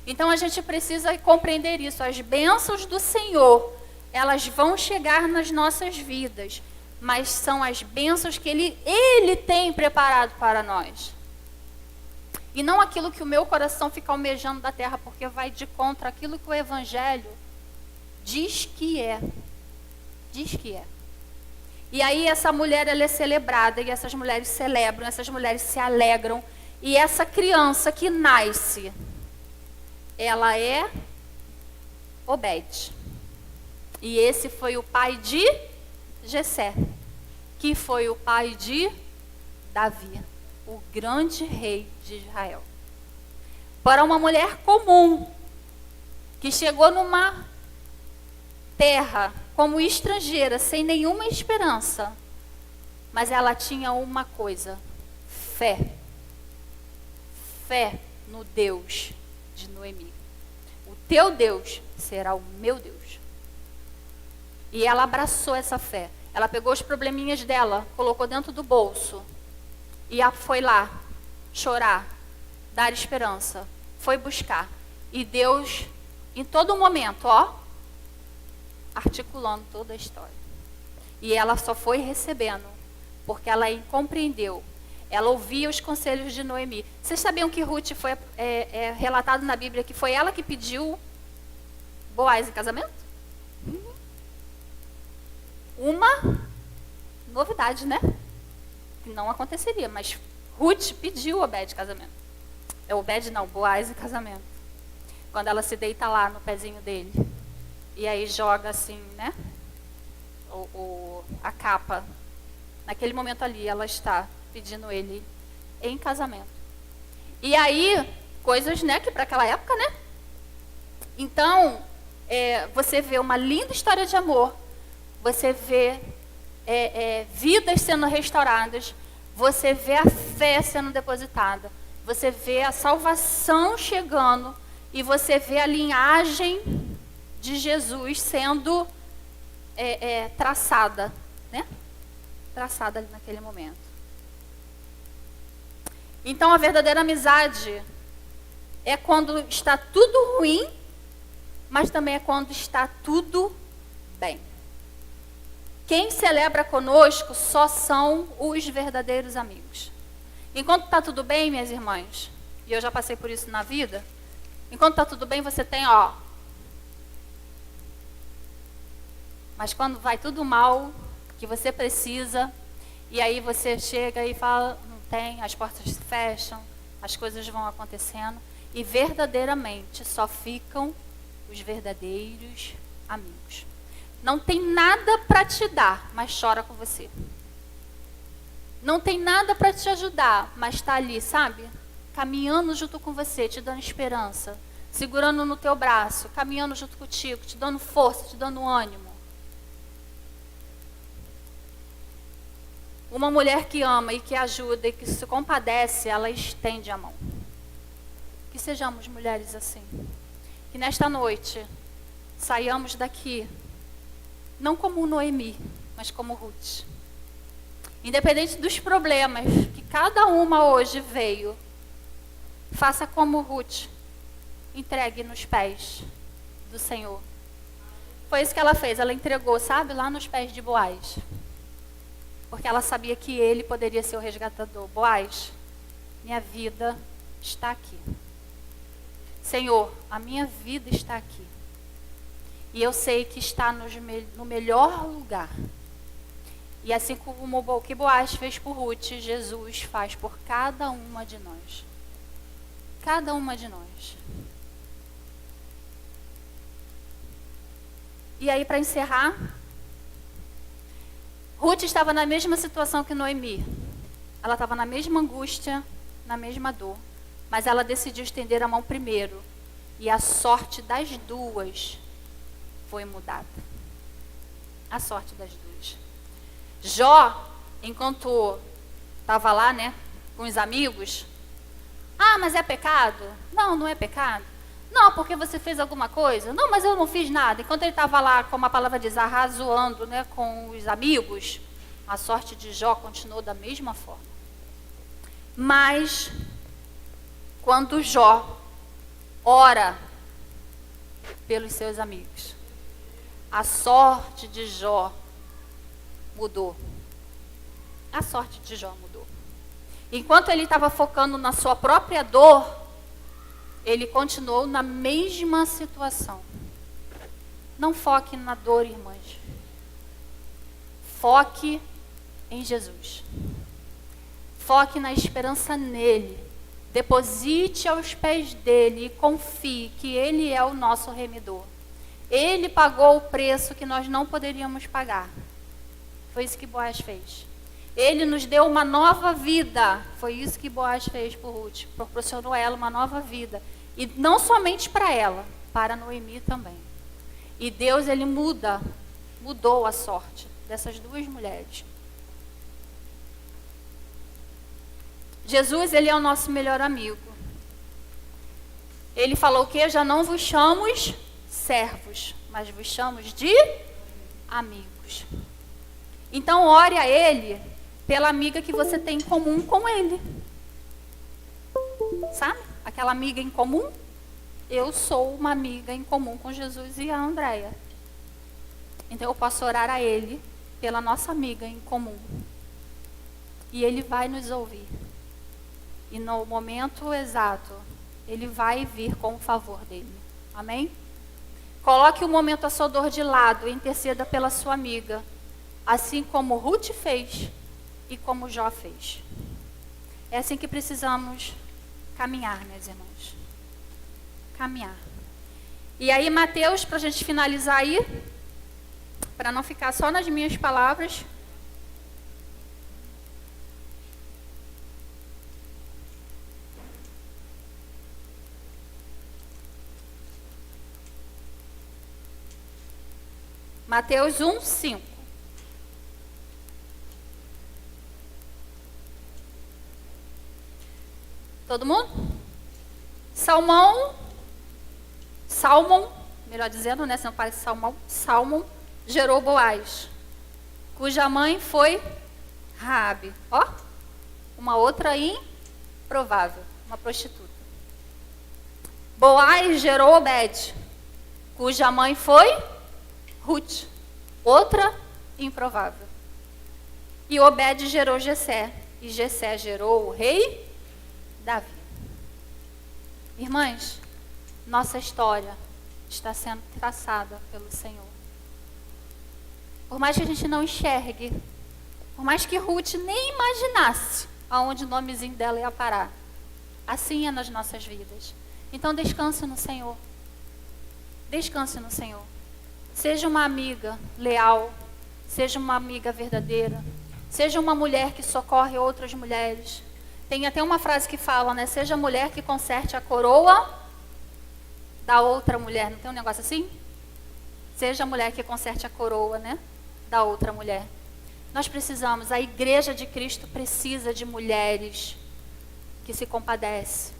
Então a gente precisa compreender isso. As bênçãos do Senhor, elas vão chegar nas nossas vidas, mas são as bênçãos que Ele tem preparado para nós. E não aquilo que o meu coração fica almejando da terra, porque vai de contra aquilo que o evangelho diz que é. Diz que é. E aí essa mulher, ela é celebrada, e essas mulheres celebram, essas mulheres se alegram. E essa criança que nasce, ela é Obed. E esse foi o pai de Jessé, que foi o pai de Davi, o grande rei de Israel. Para uma mulher comum, que chegou numa terra como estrangeira, sem nenhuma esperança, mas ela tinha uma coisa: fé. Fé no Deus de Noemi. O teu Deus será o meu Deus. E ela abraçou essa fé. Ela pegou os probleminhas dela, colocou dentro do bolso. E foi lá chorar, dar esperança. Foi buscar. E Deus, em todo momento, articulando toda a história. E ela só foi recebendo, porque ela compreendeu. Ela ouvia os conselhos de Noemi. Vocês sabiam que Ruth foi relatado na Bíblia que foi ela que pediu Boaz em casamento? Uma novidade, né? Que não aconteceria, mas Ruth pediu Obed em casamento. Boaz em casamento. Quando ela se deita lá no pezinho dele. E aí joga assim, né? A capa. Naquele momento ali, ela está pedindo ele em casamento. E aí, coisas, né, que para aquela época, né? Então, você vê uma linda história de amor. Você vê vidas sendo restauradas. Você vê a fé sendo depositada. Você vê a salvação chegando. E você vê a linhagem de Jesus sendo traçada, né? Traçada ali naquele momento. Então, a verdadeira amizade é quando está tudo ruim, mas também é quando está tudo bem. Quem celebra conosco só são os verdadeiros amigos. Enquanto está tudo bem, minhas irmãs, e eu já passei por isso na vida, enquanto está tudo bem, você tem, mas quando vai tudo mal, que você precisa, e aí você chega e fala, não tem, as portas se fecham, as coisas vão acontecendo, e verdadeiramente só ficam os verdadeiros amigos. Não tem nada para te dar, mas chora com você. Não tem nada para te ajudar, mas está ali, sabe? Caminhando junto com você, te dando esperança, segurando no teu braço, caminhando junto contigo, te dando força, te dando ânimo. Uma mulher que ama e que ajuda e que se compadece, ela estende a mão. Que sejamos mulheres assim. Que nesta noite saiamos daqui, não como Noemi, mas como Ruth. Independente dos problemas que cada uma hoje veio, faça como Ruth, entregue nos pés do Senhor. Foi isso que ela fez, ela entregou, sabe, lá nos pés de Boaz. Porque ela sabia que ele poderia ser o resgatador. Boaz, minha vida está aqui. Senhor, a minha vida está aqui. E eu sei que está no melhor lugar. E assim como o que Boaz fez por Ruth, Jesus faz por cada uma de nós. Cada uma de nós. E aí, para encerrar, Ruth estava na mesma situação que Noemi. Ela estava na mesma angústia, na mesma dor. Mas ela decidiu estender a mão primeiro. E a sorte das duas foi mudada. A sorte das duas. Jó, enquanto estava lá, né, com os amigos. Ah, mas é pecado? Não, não é pecado. Não, porque você fez alguma coisa? Não, mas eu não fiz nada. Enquanto ele estava lá, como a palavra diz, arrazoando, né, com os amigos, a sorte de Jó continuou da mesma forma. Mas, quando Jó ora pelos seus amigos, a sorte de Jó mudou. A sorte de Jó mudou. Enquanto ele estava focando na sua própria dor, ele continuou na mesma situação. Não foque na dor, irmãs. Foque em Jesus. Foque na esperança nele. Deposite aos pés dele e confie que ele é o nosso remidor. Ele pagou o preço que nós não poderíamos pagar. Foi isso que Boaz fez. Ele nos deu uma nova vida. Foi isso que Boaz fez por Ruth. Proporcionou a ela uma nova vida. E não somente para ela, para Noemi também. E Deus, ele mudou a sorte dessas duas mulheres. Jesus, ele é o nosso melhor amigo. Ele falou que já não vos chamamos servos, mas vos chamamos de amigos. Então ore a Ele pela amiga que você tem em comum com Ele. Sabe? Aquela amiga em comum. Eu sou uma amiga em comum com Jesus e a Andréia. Então eu posso orar a Ele pela nossa amiga em comum. E Ele vai nos ouvir. E no momento exato, Ele vai vir com o favor dEle. Amém? Coloque o momento a sua dor de lado e interceda pela sua amiga. Assim como Ruth fez e como Jó fez. É assim que precisamos caminhar, meus irmãos. Caminhar. E aí, Mateus, para a gente finalizar aí, para não ficar só nas minhas palavras. Mateus 1, 5. Todo mundo? Salmão, melhor dizendo, né? Se não parece Salmão gerou Boaz, cuja mãe foi Raabe. Ó, uma outra improvável, uma prostituta. Boaz gerou Obed, cuja mãe foi Ruth, outra improvável. E Obed gerou Jessé, e Jessé gerou o rei Davi. Irmãs, nossa história está sendo traçada pelo Senhor. Por mais que a gente não enxergue, por mais que Ruth nem imaginasse aonde o nomezinho dela ia parar, assim é nas nossas vidas. Então descanse no Senhor. Descanse no Senhor. Seja uma amiga leal, seja uma amiga verdadeira, seja uma mulher que socorre outras mulheres. Tem até uma frase que fala, né? Seja a mulher que conserte a coroa da outra mulher. Não tem um negócio assim? Seja a mulher que conserte a coroa, né? Da outra mulher. Nós precisamos, a igreja de Cristo precisa de mulheres que se compadecem.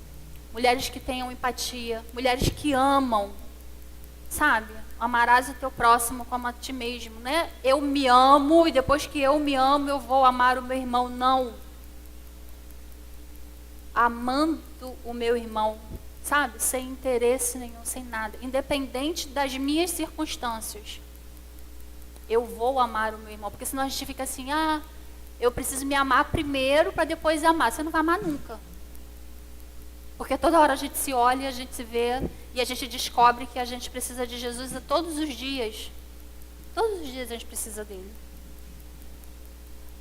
Mulheres que tenham empatia. Mulheres que amam. Sabe? Amarás o teu próximo como a ti mesmo, né? Eu me amo e depois que eu me amo, eu vou amar o meu irmão. Não. Amando o meu irmão, sabe? Sem interesse nenhum, sem nada. Independente das minhas circunstâncias. Eu vou amar o meu irmão. Porque senão a gente fica assim, eu preciso me amar primeiro para depois amar. Você não vai amar nunca. Porque toda hora a gente se olha, a gente se vê e a gente descobre que a gente precisa de Jesus todos os dias. Todos os dias a gente precisa dele.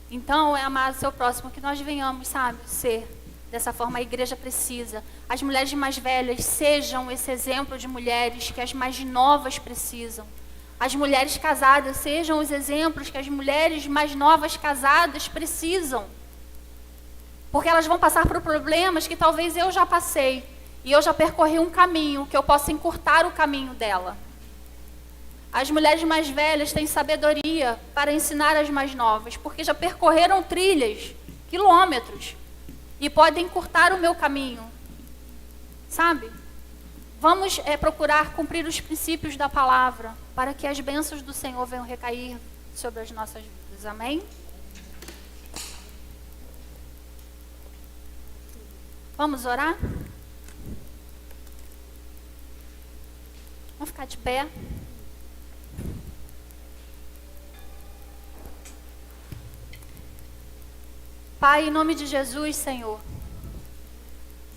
Então é amar o seu próximo, que nós venhamos, sabe, ser dessa forma. A igreja precisa. As mulheres mais velhas sejam esse exemplo de mulheres que as mais novas precisam. As mulheres casadas sejam os exemplos que as mulheres mais novas casadas precisam. Porque elas vão passar por problemas que talvez eu já passei. E eu já percorri um caminho, que eu possa encurtar o caminho dela. As mulheres mais velhas têm sabedoria para ensinar as mais novas, porque já percorreram trilhas, quilômetros, e podem encurtar o meu caminho. Sabe? Vamos procurar cumprir os princípios da palavra, para que as bênçãos do Senhor venham recair sobre as nossas vidas. Amém? Vamos orar? Vamos ficar de pé. Pai, em nome de Jesus, Senhor,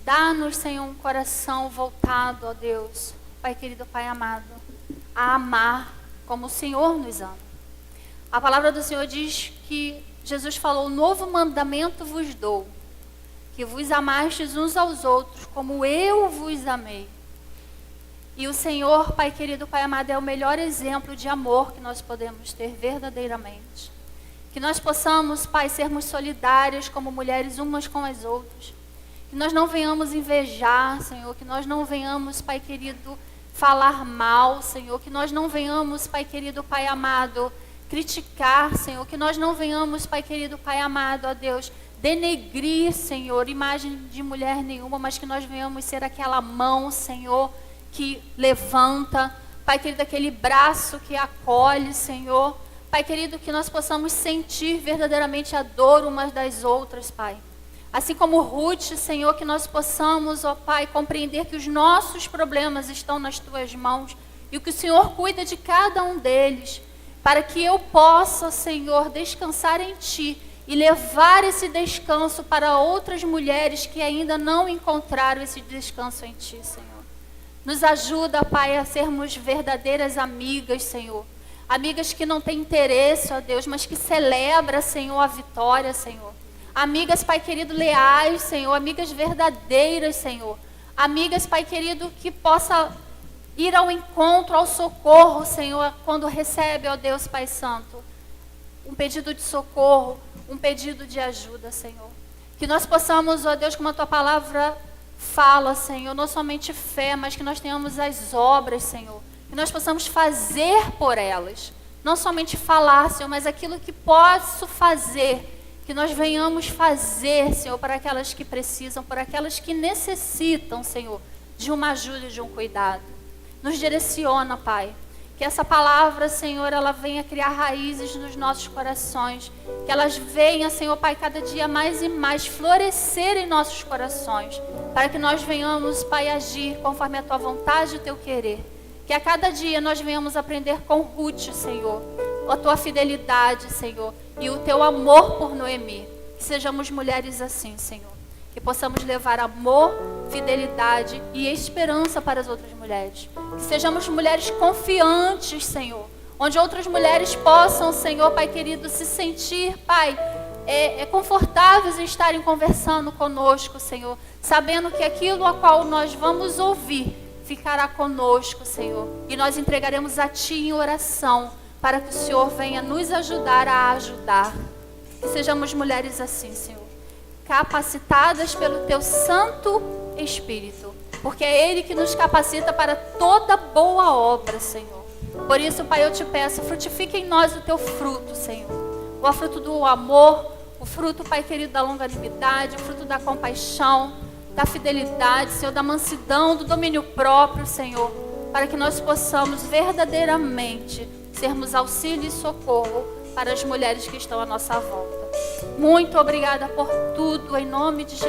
dá-nos, Senhor, um coração voltado, ó Deus, Pai querido, Pai amado, a amar como o Senhor nos ama. A palavra do Senhor diz que Jesus falou: novo mandamento vos dou, que vos amastes uns aos outros como eu vos amei. E o Senhor, Pai querido, Pai amado, é o melhor exemplo de amor que nós podemos ter verdadeiramente. Que nós possamos, Pai, sermos solidárias como mulheres umas com as outras. Que nós não venhamos invejar, Senhor. Que nós não venhamos, Pai querido, falar mal, Senhor. Que nós não venhamos, Pai querido, Pai amado, criticar, Senhor. Que nós não venhamos, Pai querido, Pai amado, ó Deus, denegrir, Senhor, imagem de mulher nenhuma, mas que nós venhamos ser aquela mão, Senhor, que levanta, Pai querido, aquele braço que acolhe, Senhor. Pai querido, que nós possamos sentir verdadeiramente a dor umas das outras, Pai. Assim como Ruth, Senhor, que nós possamos, ó Pai, compreender que os nossos problemas estão nas Tuas mãos e que o Senhor cuida de cada um deles, para que eu possa, Senhor, descansar em Ti e levar esse descanso para outras mulheres que ainda não encontraram esse descanso em Ti, Senhor. Nos ajuda, Pai, a sermos verdadeiras amigas, Senhor. Amigas que não têm interesse, ó Deus, mas que celebram, Senhor, a vitória, Senhor. Amigas, Pai querido, leais, Senhor. Amigas verdadeiras, Senhor. Amigas, Pai querido, que possa ir ao encontro, ao socorro, Senhor, quando recebe, ó Deus, Pai Santo, um pedido de socorro, um pedido de ajuda, Senhor. Que nós possamos, ó Deus, como a Tua palavra fala, Senhor, não somente fé, mas que nós tenhamos as obras, Senhor. Que nós possamos fazer por elas. Não somente falar, Senhor, mas aquilo que posso fazer. Que nós venhamos fazer, Senhor, para aquelas que precisam, para aquelas que necessitam, Senhor, de uma ajuda e de um cuidado. Nos direciona, Pai. Que essa palavra, Senhor, ela venha criar raízes nos nossos corações. Que elas venham, Senhor, Pai, cada dia mais e mais florescer em nossos corações. Para que nós venhamos, Pai, agir conforme a Tua vontade e o Teu querer. Que a cada dia nós venhamos aprender com Ruth, Senhor, a Tua fidelidade, Senhor, e o Teu amor por Noemi. Que sejamos mulheres assim, Senhor. Que possamos levar amor, fidelidade e esperança para as outras mulheres. Que sejamos mulheres confiantes, Senhor. Onde outras mulheres possam, Senhor, Pai querido, se sentir, Pai, confortáveis em estarem conversando conosco, Senhor. Sabendo que aquilo a qual nós vamos ouvir ficará conosco, Senhor. E nós entregaremos a Ti em oração, para que o Senhor venha nos ajudar a ajudar. Que sejamos mulheres assim, Senhor, capacitadas pelo Teu Santo Espírito, porque é Ele que nos capacita para toda boa obra, Senhor. Por isso, Pai, eu Te peço, frutifique em nós o Teu fruto, Senhor. O fruto do amor, o fruto, Pai querido, da longanimidade, o fruto da compaixão, da fidelidade, Senhor, da mansidão, do domínio próprio, Senhor, para que nós possamos verdadeiramente sermos auxílio e socorro para as mulheres que estão à nossa volta. Muito obrigada por tudo, em nome de Jesus.